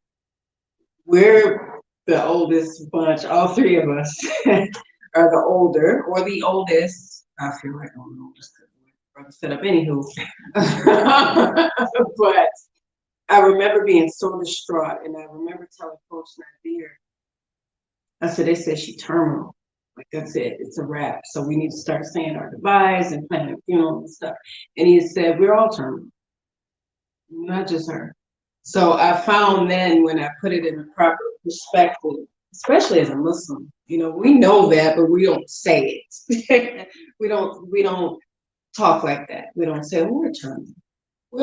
we're the oldest bunch. All 3 of us are the older or the oldest. I feel like I'm the oldest because my brother set up anywho. But I remember being so distraught, and I remember telling Coach Nazir, I said, they said she terminal. Like, that's it, it's a wrap. So we need to start saying our goodbyes and planning a funeral and stuff. And he said, we're all terminal, not just her. So I found then when I put it in the proper perspective, especially as a Muslim, you know, we know that, but we don't say it. we don't talk like that. We don't say, oh, we're terminal. We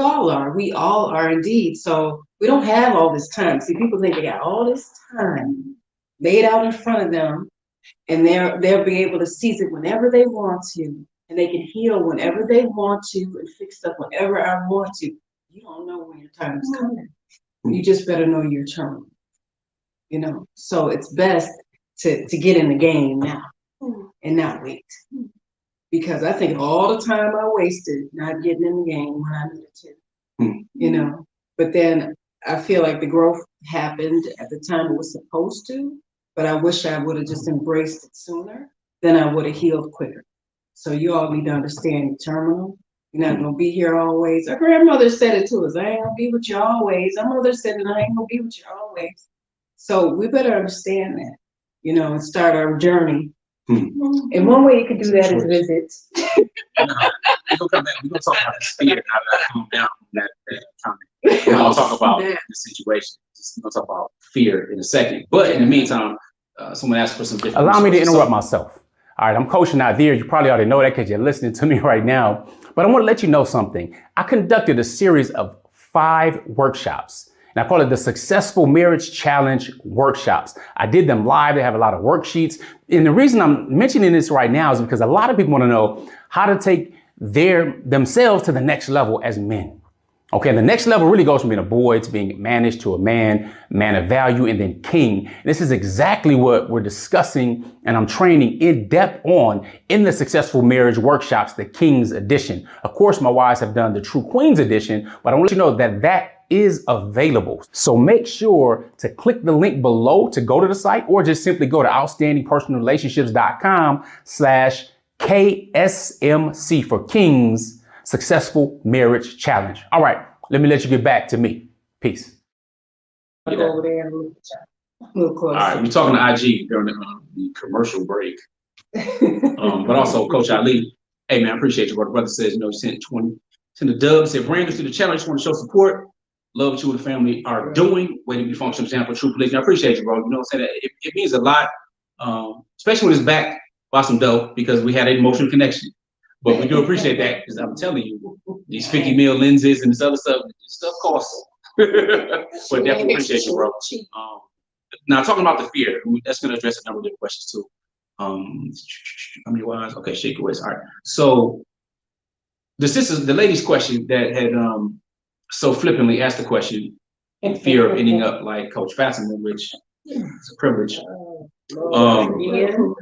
all are indeed. So we don't have all this time. See, people think they got all this time laid out in front of them, and they'll be able to seize it whenever they want to, and they can heal whenever they want to, and fix stuff whenever I want to. You don't know when your time is coming. You just better know your term. You know, so it's best to get in the game now and not wait. Because I think of all the time I wasted not getting in the game when I needed to. You know, but then I feel like the growth happened at the time it was supposed to, but I wish I would have just embraced it sooner, then I would have healed quicker. So you all need to understand terminal. You're not gonna be here always. Our grandmother said it to us, I ain't gonna be with you always. Our mother said it, I ain't gonna be with you always. So we better understand that, you know, and start our journey. And one way you can do that is visit. We're gonna talk about the fear, how to calm down from that comment. We're gonna talk about the situation. We're gonna talk about fear in a second. But in the meantime, someone asked for some different. Allow me to interrupt myself. All right, I'm Coach Nazir. You probably already know that because you're listening to me right now. But I want to let you know something. I conducted a series of 5 workshops. And I call it the Successful Marriage Challenge Workshops. I did them live. They have a lot of worksheets. And the reason I'm mentioning this right now is because a lot of people want to know how to take themselves to the next level as men. Okay, and the next level really goes from being a boy to being managed to a man of value, and then king. And this is exactly what we're discussing and I'm training in depth on in the Successful Marriage Workshops, the King's Edition. Of course, my wives have done the True Queen's Edition, but I want you to know that that is available. So make sure to click the link below to go to the site, or just simply go to outstandingpersonalrelationships.com/KSMC for Kings Successful Marriage Challenge. All right, let me let you get back to me. Peace. Go over there and look closer. All right, we're talking to IG during the commercial break. But also, Coach Ali, hey man, I appreciate you. What the brother says, you know, he sent 20, sent the dub, said, bring us to the challenge, just want to show support. Love what you and the family are doing. Way to be functional example of true policing. I appreciate you, bro. You know what I'm saying? It means a lot, especially when it's backed by some dope, because we had an emotional connection. But we do appreciate that, because I'm telling you, these 50 mil lenses and this other stuff, this stuff costs. But definitely appreciate you, bro. Now, talking about the fear, that's going to address a number of different questions too. How many wives? Okay, shake your waist. All right. So the lady's question that had so flippantly asked the question in fear of ending up like Coach Fatimah, which is a privilege. You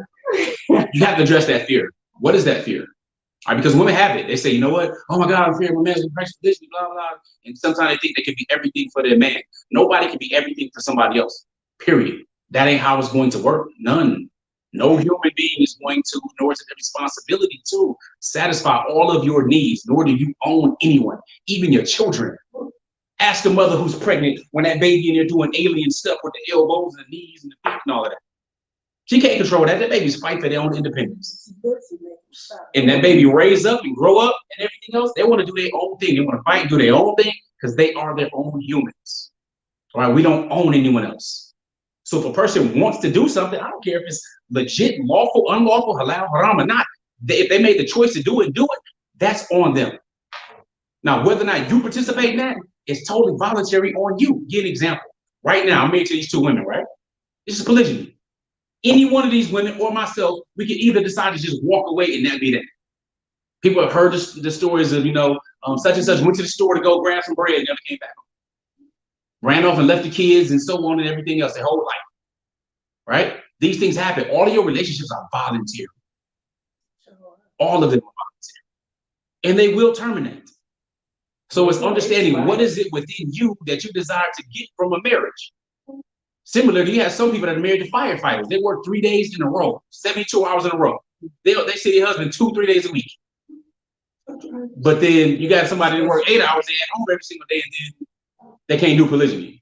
have to address that fear. What is that fear? All right, because women have it. They say, you know what? Oh my God, I'm fearing my man's pressure, this, blah, blah. And sometimes they think they can be everything for their man. Nobody can be everything for somebody else, period. That ain't how it's going to work. None. No human being is going to, nor is it the responsibility to satisfy all of your needs, nor do you own anyone, even your children. Ask a mother who's pregnant when that baby in there doing alien stuff with the elbows and the knees and the feet and all of that. She can't control that. That baby's fight for their own independence. And that baby raise up and grow up and everything else, they want to do their own thing. They want to fight and do their own thing because they are their own humans. All right, we don't own anyone else. So if a person wants to do something, I don't care if it's legit, lawful, unlawful, halal, haram or not. If they made the choice to do it, that's on them. Now, whether or not you participate in that, it's totally voluntary on you. Give an example. Right now, I'm married to these 2 women, right? This is polygyny. Any one of these women or myself, we can either decide to just walk away and that be that. People have heard the stories of, such and such went to the store to go grab some bread and never came back. Ran off and left the kids and so on and everything else, their whole life, right? These things happen. All of your relationships are voluntary. All of them are voluntary. And they will terminate. So it's understanding what is it within you that you desire to get from a marriage. Similarly, you have some people that are married to firefighters. They work 3 days in a row, 72 hours in a row. They see their husband 2-3 days a week. But then you got somebody that work 8 hours, they at home every single day, and then they can't do polygyny.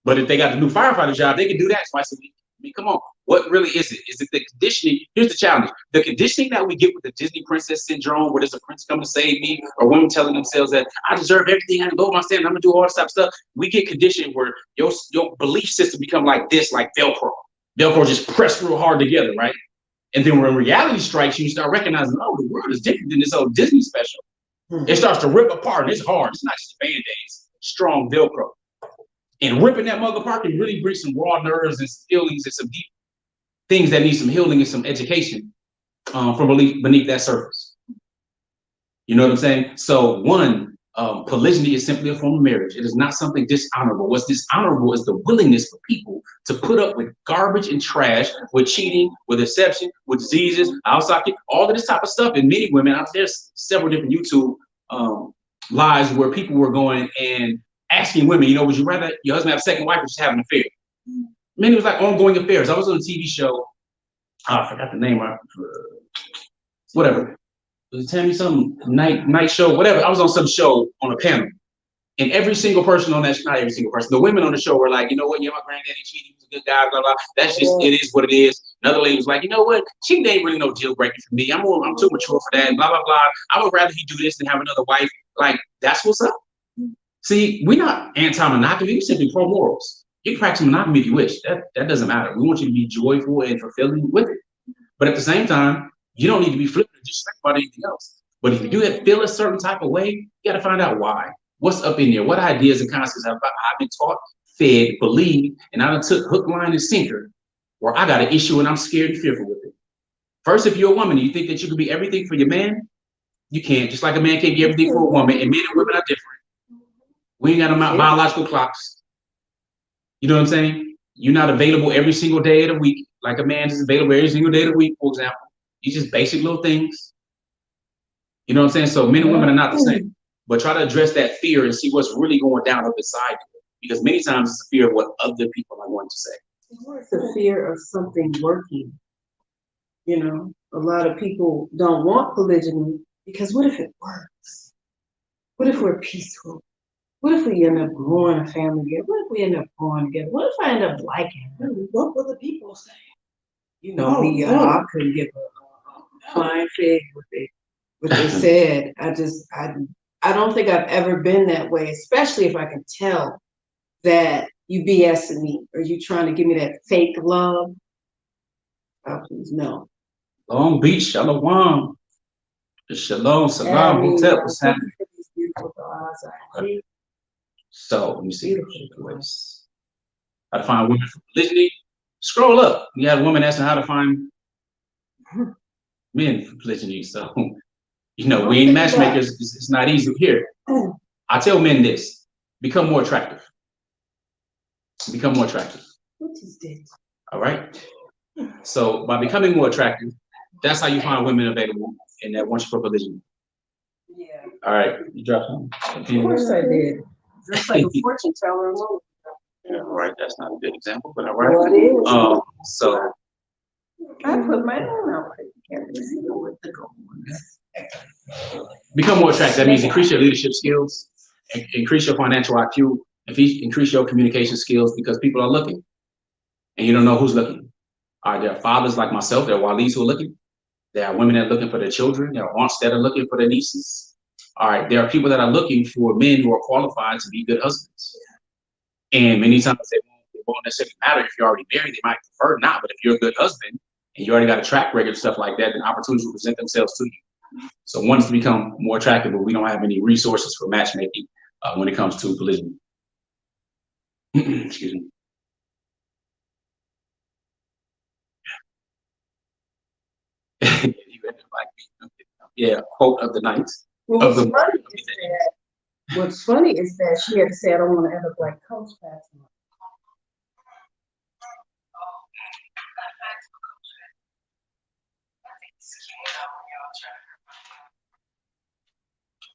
But if they got the new firefighter job, they can do that twice a week. I mean, come on. What really is it? Is it the conditioning? Here's the challenge. The conditioning that we get with the Disney princess syndrome, where there's a prince coming to save me, or women telling themselves that I deserve everything, I can go my standard, I'm gonna do all this type of stuff. We get conditioned where your belief system become like this, like Velcro. Velcro just pressed real hard together, right? And then when reality strikes you, you start recognizing, oh, the world is different than this old Disney special. It starts to rip apart, and it's hard. It's not just Band-Aids, strong Velcro. And ripping that mug apart can really bring some raw nerves and some feelings and some deep things that need some healing and some education from beneath that surface. You know what I'm saying? So one, polygyny is simply a form of marriage. It is not something dishonorable. What's dishonorable is the willingness for people to put up with garbage and trash, with cheating, with deception, with diseases, outside, all of this type of stuff. And many women, there's several different YouTube lives where people were going and asking women, would you rather your husband have a second wife or just have an affair? Many was like ongoing affairs. I was on a TV show. I forgot the name. Whatever. Tell me some night show, whatever. I was on some show on a panel. And every single person on that, not every single person, the women on the show were like, you know what, my granddaddy cheated, he was a good guy, blah, blah. That's just, it is what it is. Another lady was like, you know what, cheating ain't really no deal breaker for me. I'm too mature for that, blah, blah, blah. I would rather he do this than have another wife. Like, that's what's up. See, we're not anti-monogamy, we're simply pro-morals. You can practice monogamy if you wish. That doesn't matter. We want you to be joyful and fulfilling with it. But at the same time, you don't need to be flippant or just about anything else. But if you do feel a certain type of way, you got to find out why. What's up in there? What ideas and concepts have I been taught, fed, believed, and I took hook, line, and sinker, where I got an issue and I'm scared and fearful with it. First, if you're a woman and you think that you can be everything for your man, you can't. Just like a man can't be everything for a woman, and men and women are different. We ain't got no biological clocks. You know what I'm saying? You're not available every single day of the week, like a man is available every single day of the week, for example. These just basic little things. You know what I'm saying? So men and women are not the same. But try to address that fear and see what's really going down up inside you. Because many times it's a fear of what other people are going to say. It's a fear of something working. A lot of people don't want polygyny because what if it works? What if we're peaceful? What if we end up growing a family together? What if we end up growing together? What if I end up liking her? What will the people say? I couldn't give a flying fig what they said. I don't think I've ever been that way, especially if I can tell that you BSing me or you trying to give me that fake love. Oh, please, no. Long Beach, Shalom. Shalom, Salam, Hotel. What's happening? These beautiful eyes. So, let me see. How to find women for polygyny. Scroll up. You have a woman asking how to find men for polygyny. So, we ain't matchmakers. It's not easy here. I tell men this: become more attractive. Become more attractive. What is this? All right. So by becoming more attractive, that's how you find women available and that want you for polygyny. Yeah. All right. You dropped some. Of course I did. Just like a fortune teller. Yeah, all right. That's not a good example, but all right. What is? So I put my own out. Can't really see what the goal is. Become more attractive. That means increase your leadership skills, increase your financial IQ, increase your communication skills, because people are looking and you don't know who's looking. All right, there are fathers like myself, there are Walis who are looking. There are women that are looking for their children. There are aunts that are looking for their nieces. All right, there are people that are looking for men who are qualified to be good husbands. And many times it won't necessarily matter if you're already married. They might prefer not, but if you're a good husband and you already got a track record and stuff like that, then opportunities will present themselves to you. So one is to become more attractive, but we don't have any resources for matchmaking when it comes to polygyny. Excuse me. You end up like me. quote of the night. Well, Of the- what's funny is that she had to say, I don't want to end up like Coach Fatimah.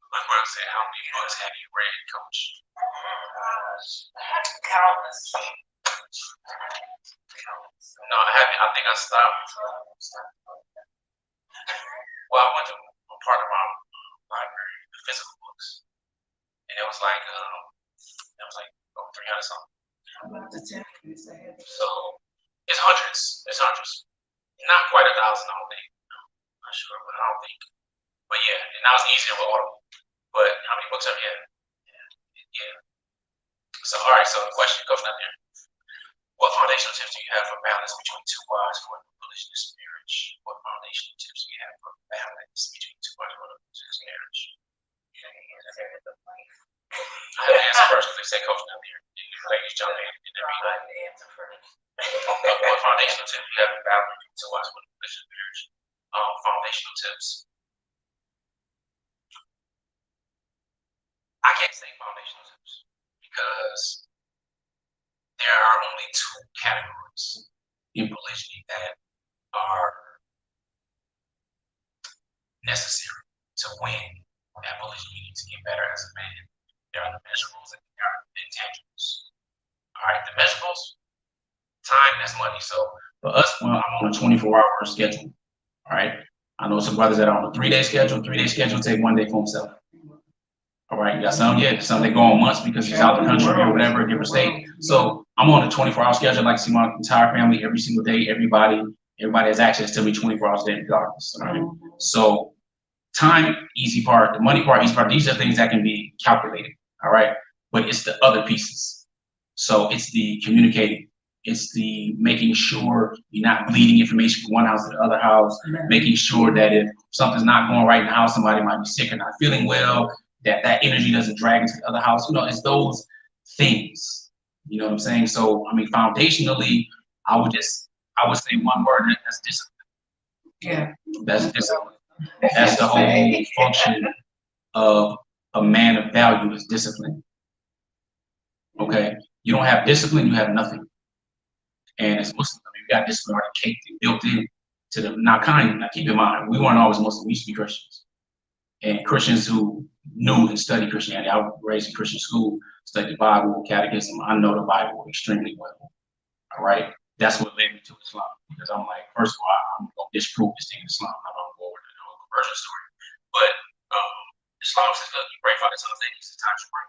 My mom said, how many books have you read, Coach? Countless. No, I haven't. I think I stopped. Well, I went to a part of my library, the physical books, and it was like over 300 something. I'm about to tell you, So it's hundreds. It's hundreds. Not quite 1,000, I don't think. I'm not sure, but I don't think. But yeah, and now it's easier with Audible. But how many books have you had? Yeah. So all right. So the question goes down there. What foundational tips do you have for balance between two wives for a polygamous marriage? What foundational tips do you have for balance between two wives for a polygamous marriage? I have to answer first because they say Coach Nazir. Ladies jump in and then read. What foundational tips do you have for balance between two wives for a polygamous marriage? Foundational tips. I can't say foundational tips because there are only two categories in polygyny that are necessary to win at polygyny to get better as a man. There are the measurables and there are the intangibles. All right, the measurables, time, that's money. So for us, well, I'm on a 24-hour schedule. All right, I know some brothers that are on a 3-day schedule. 3-day schedule take 1 day for himself. All right, you got some, some they go on months because he's out the country or whatever, different state. So I'm on a 24-hour schedule. I like to see my entire family every single day. Everybody has access to me 24 hours a day regardless. All right. So time, easy part, the money part, easy part, these are things that can be calculated. All right. But it's the other pieces. So it's the communicating. It's the making sure you're not bleeding information from one house to the other house, making sure that if something's not going right in the house, somebody might be sick or not feeling well, that energy doesn't drag into the other house. It's those things. You know what I'm saying? So, I mean, foundationally, I would say one word, and that's discipline. Yeah. That's discipline. That's the whole function of a man of value is discipline. Okay? You don't have discipline, you have nothing. And as Muslims, I mean, we got discipline already caked and built in to the now keep in mind, we weren't always Muslims, we used to be Christians. And Christians who knew and studied Christianity, I was raised in Christian school, studied the Bible, catechism. I know the Bible extremely well. All right, that's what led me to Islam because I'm like, first of all, I'm gonna disprove this thing in Islam. I'm gonna go over the whole conversion story. But Islam says, look, you pray 5 times a day. This is time to pray.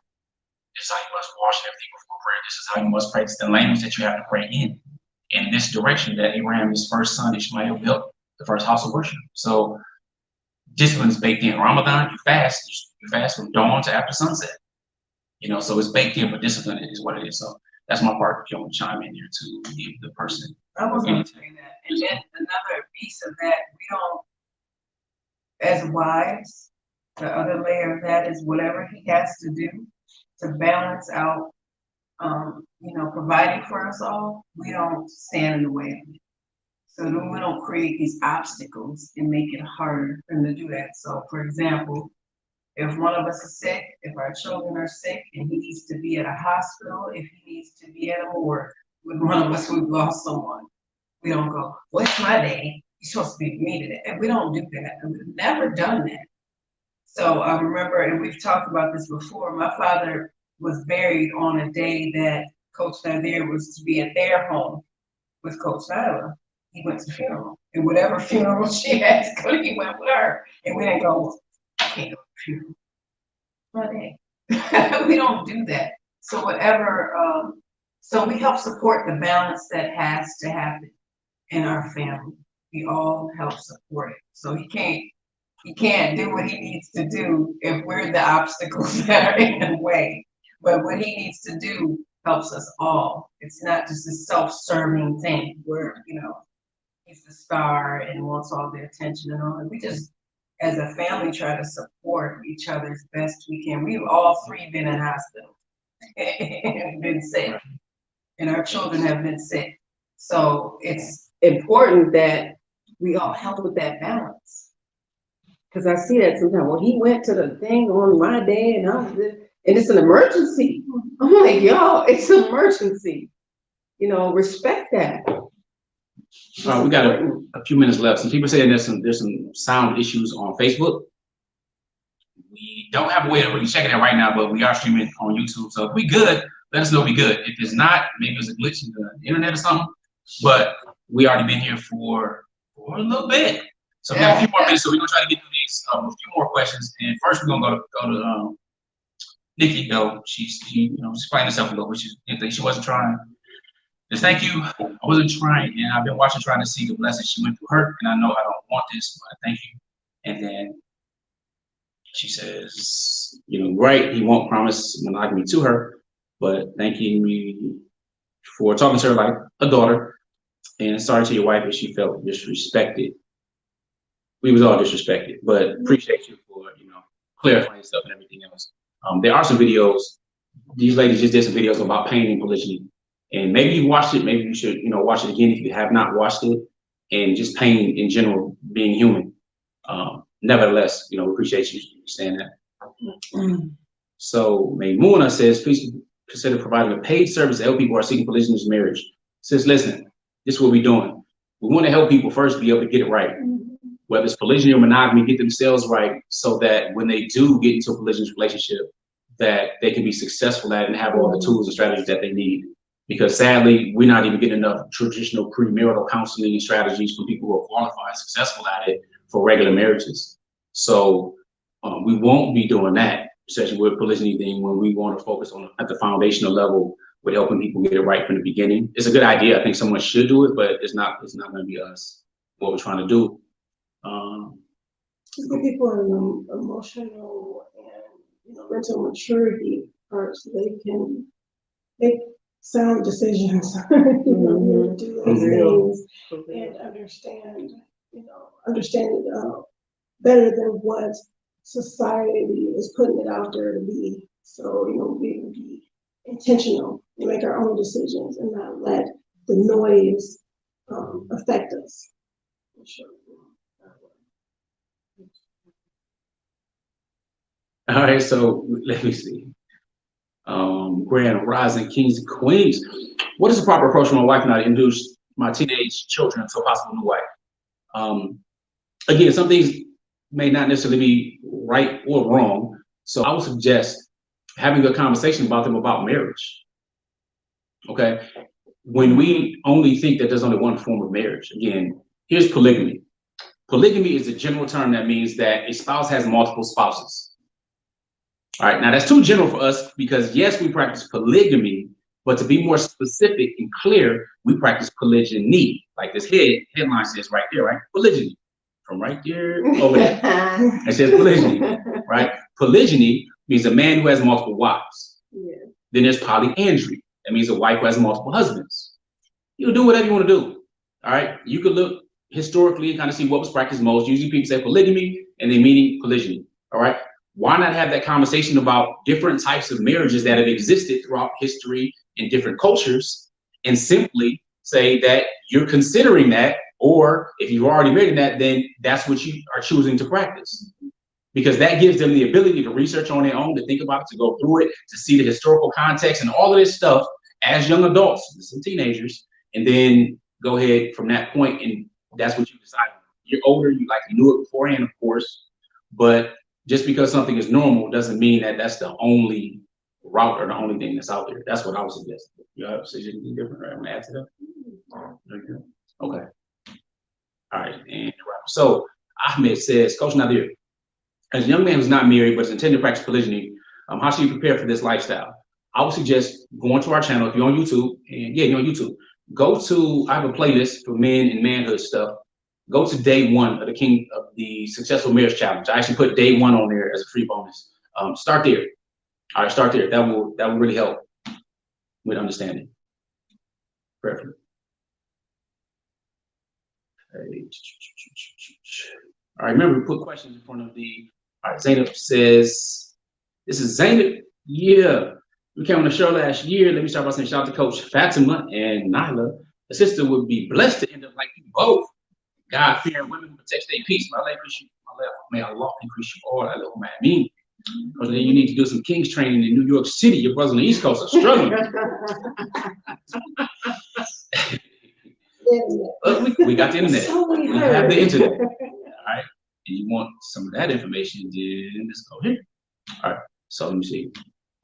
This is how you must wash everything before prayer. This is how you must pray. It's the language that you have to pray in this direction that Abraham, his first son Ishmael, built the first house of worship. So discipline is baked in. Ramadan, you fast from dawn to after sunset. So it's baked in, but discipline is what it is. So that's my part. If you want to chime in here to give the person. I was going to say that. And then another piece of that, we don't, as wives, the other layer of that is whatever he has to do to balance out, providing for us all, we don't stand in the way of it. So then we don't create these obstacles and make it harder for him to do that. So for example, if one of us is sick, if our children are sick and he needs to be at a hospital, if he needs to be at a morgue with one of us who've lost someone, we don't go, what's my day? You're supposed to be with me today. And we don't do that. And we've never done that. So I remember, and we've talked about this before, my father was buried on a day that Coach Nazir was to be at their home with Coach Nyla. He went to the funeral. And whatever funeral she had to go to, he went with her. And we didn't go, I can't go to the funeral. My day. We don't do that. So whatever, so we help support the balance that has to happen in our family. We all help support it. So he can't do what he needs to do if we're the obstacles that are in the way. But what he needs to do helps us all. It's not just a self-serving thing where, he's the star and wants all the attention and all that. We just, as a family, try to support each other as best we can. We've all 3 been in hospital and been sick, and our children have been sick. So it's important that we all help with that balance. Because I see that sometimes. Well, he went to the thing on my day and it's an emergency. I'm like, y'all, it's an emergency. You know, respect that. We got a few minutes left. Some people saying there's some sound issues on Facebook. We don't have a way of really checking that right now, but we are streaming on YouTube. So if we good, let us know we good. If it's not, maybe it's a glitch in the internet or something. But we already been here for a little bit. So we got a few more minutes, so we're gonna try to get through these a few more questions. And first we're gonna go to Nikki. Though she's explaining herself a little bit. She wasn't trying. Just thank you. I wasn't trying, and I've been watching, trying to see the blessing she went through her. And I know I don't want this, but thank you. And then she says, right, he won't promise monogamy to her, but thanking me for talking to her like a daughter. And sorry to your wife if she felt disrespected. We was all disrespected, but appreciate you for clarifying stuff and everything else. There are some videos. These ladies just did some videos about pain and polygyny, and maybe you watched it. Maybe you should watch it again if you have not watched it. And just pain in general, being human. Nevertheless, we appreciate you saying that. So Maymuna says, please consider providing a paid service to help people who are seeking polygynous marriage. Says, listen, this is what we're doing. We want to help people first be able to get it right. Whether it's polygyny or monogamy, get themselves right so that when they do get into a polygynous relationship, that they can be successful at it and have all the tools and strategies that they need. Because sadly, we're not even getting enough traditional premarital counseling and strategies for people who are qualified, successful at it for regular marriages. So we won't be doing that, especially with polygyny thing, when we want to focus on at the foundational level with helping people get it right from the beginning. It's a good idea. I think someone should do it, but it's not going to be us, what we're trying to do. Give people an emotional and mental maturity first, so they can make sound decisions. Do those things and understand better than what society is putting it out there to be. So we can be intentional and make our own decisions and not let the noise affect us. Sure. All right, so let me see. Grand Rising Kings and Queens. What is the proper approach for my wife and I to introduce my teenage children to a possible new wife? Again, some things may not necessarily be right or wrong. So I would suggest having a conversation about them about marriage. Okay. When we only think that there's only one form of marriage, again, here's polygamy. Polygamy is a general term that means that a spouse has multiple spouses. All right, now that's too general for us because yes, we practice polygamy, but to be more specific and clear, we practice polygyny, like this headline says right there, right? Polygyny, from right there over there. It says polygyny, right? Polygyny means a man who has multiple wives. Yeah. Then there's polyandry. That means a wife who has multiple husbands. You do whatever you want to do. All right, you could look historically and kind of see what was practiced most. Usually people say polygamy and they meaning polygyny. All right. Why not have that conversation about different types of marriages that have existed throughout history in different cultures and simply say that you're considering that, or if you've already married that, then that's what you are choosing to practice. Because that gives them the ability to research on their own, to think about it, to go through it, to see the historical context and all of this stuff as young adults, some teenagers, and then go ahead from that point and that's what you decide. You're older, you likely knew it beforehand, of course, but just because something is normal doesn't mean that that's the only route or the only thing that's out there. That's what I would suggest. You have anything different, right? I'm gonna add to that. Okay. All right, and so Ahmed says, Coach Nazir, as a young man who's not married but is intending to practice polygyny, how should you prepare for this lifestyle? I would suggest going to our channel if you're on YouTube, and yeah, you're on YouTube. I have a playlist for men and manhood stuff. Go to day 1 of the Successful Marriage Challenge. I actually put day 1 on there as a free bonus. Start there. All right, start there. That will really help with understanding. Perfect. All right, remember, we put questions in front of the. All right, Zainab says, this is Zainab. Yeah, we came on the show last year. Let me start by saying shout out to Coach Fatimah and Nyla. The sister would be blessed to end up like you both. God-fearing women who protect their peace. My left. May Allah increase you all. Ameen. Because then you need to do some King's training in New York City. Your brothers on the East Coast are struggling. We got the internet. We have the internet. All right. And you want some of that information, then let's go here. All right. So let me see.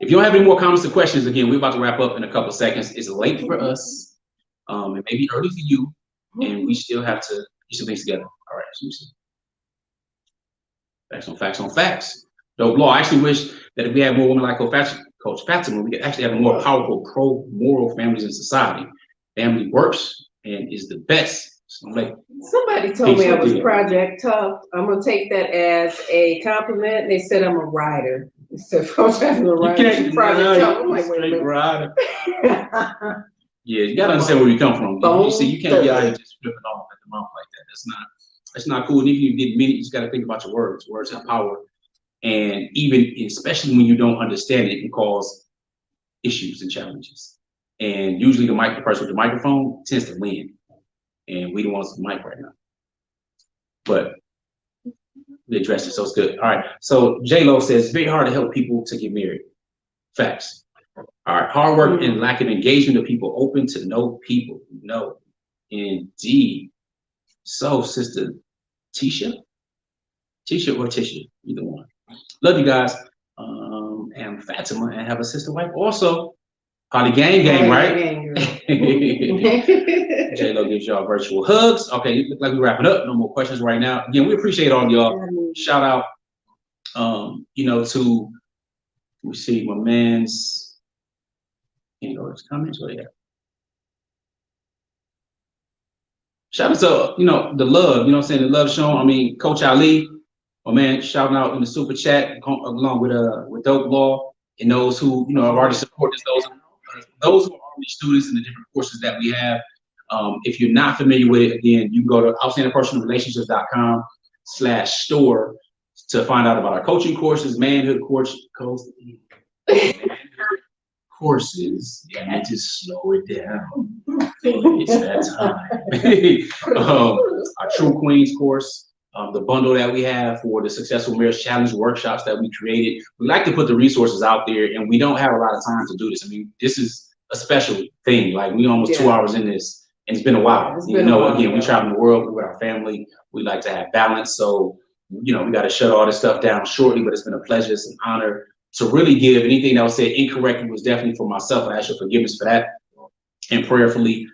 If you don't have any more comments or questions, again, we're about to wrap up in a couple of seconds. It's late for us. It may be early for you, and we still have to get some things together. All right. So let me see. Facts on facts on facts. Dope law. I actually wish that if we had more women like Coach Fatimah, we could actually have more powerful, pro-moral families in society. Family works and is the best. So somebody told me I was Project Tough. I'm gonna take that as a compliment. They said I'm a rider. So Coach Fatimah, a rider. Project Tough. I'm like, wait a minute. Rider. Yeah, you gotta understand where we come from. You see, you can't be out here just flipping off at the mouth like that. That's not cool. And even if you get many, you just gotta think about your words. Words have power. And even, especially when you don't understand it, can cause issues and challenges. And usually the person with the microphone tends to win. And we don't want the mic right now. But we addressed it, so it's good. All right. So J-Lo says, it's very hard to help people to get married. Facts. All right. Hard work and lack of engagement of people open to know people. No, indeed. So, Sister Tisha or Tisha, either one. Love you guys. And Fatimah, and have a sister wife also. Poly gang, right? J-Lo gives y'all virtual hugs. Okay, it looks like we're wrapping up. No more questions right now. Again, we appreciate all y'all. Shout out, to, we see my man's, his comments. Oh, yeah. Shout out to, the love, the love shown. I mean, Coach Ali, my man, shouting out in the super chat along with Dope Law and those who, have already supported those who are already students in the different courses that we have. If you're not familiar with it, again, you can go to outstandingpersonalrelationships.com/store to find out about our coaching courses, manhood courses. Yeah, I just slow it down. It's that time. Our True Queens course. The bundle that we have for the Successful Marriage Challenge workshops that we created. We like to put the resources out there, and we don't have a lot of time to do this. I mean, this is a special thing. Like, we almost 2 hours in this, and it's been a while. Again, we travel the world with our family. We like to have balance. So, we got to shut all this stuff down shortly, but it's been a pleasure, it's an honor to really give. Anything that was said incorrectly was definitely for myself, and I ask your forgiveness for that. And prayerfully,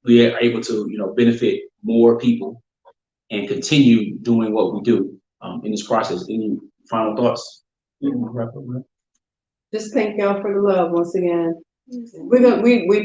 we are able to, benefit more people and continue doing what we do in this process. Any final thoughts? Just thank y'all for the love once again. We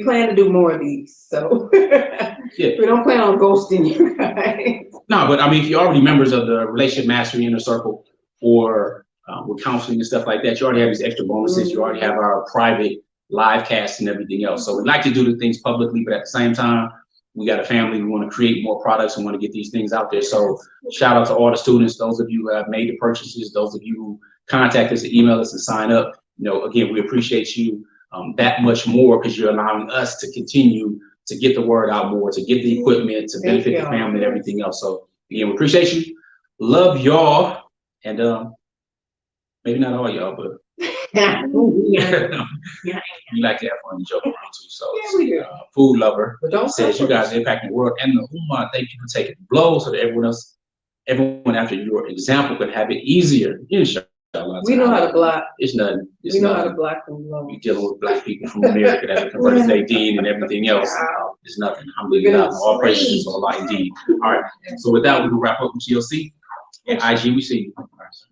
plan to do more of these, so we don't plan on ghosting you guys. No, but I mean, if you're already members of the Relationship Mastery Inner Circle or with counseling and stuff like that, you already have these extra bonuses. You already have our private live cast and everything else. So we like to do the things publicly, but at the same time, we got a family. We want to create more products and want to get these things out there. So shout out to all the students, those of you who have made the purchases, those of you who contact us and email us and sign up. Again, we appreciate you that much more because you're allowing us to continue to get the word out more, to get the equipment, to benefit the family and everything else. So again, we appreciate you. Love y'all. And maybe not all y'all, but we like to have fun and joke around too. So we do. Food lover says you guys are impacting the world and the Ummah. Thank you for taking the blow so that everyone after your example could have it easier. Inshallah. We know how to block. It's nothing. We know how to block from low. You're dealing with black people from America that have converted their deen and everything else. It's nothing. Alhamdulillah. All praises to Allah indeed. All right. So with that, we will wrap up with GLC. And IG, we see you.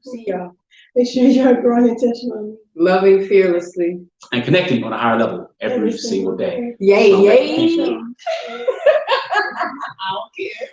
See y'all. Make sure you're growing intentionally. Loving fearlessly. And connecting on a higher level every single day. Yay, so yay. I don't care.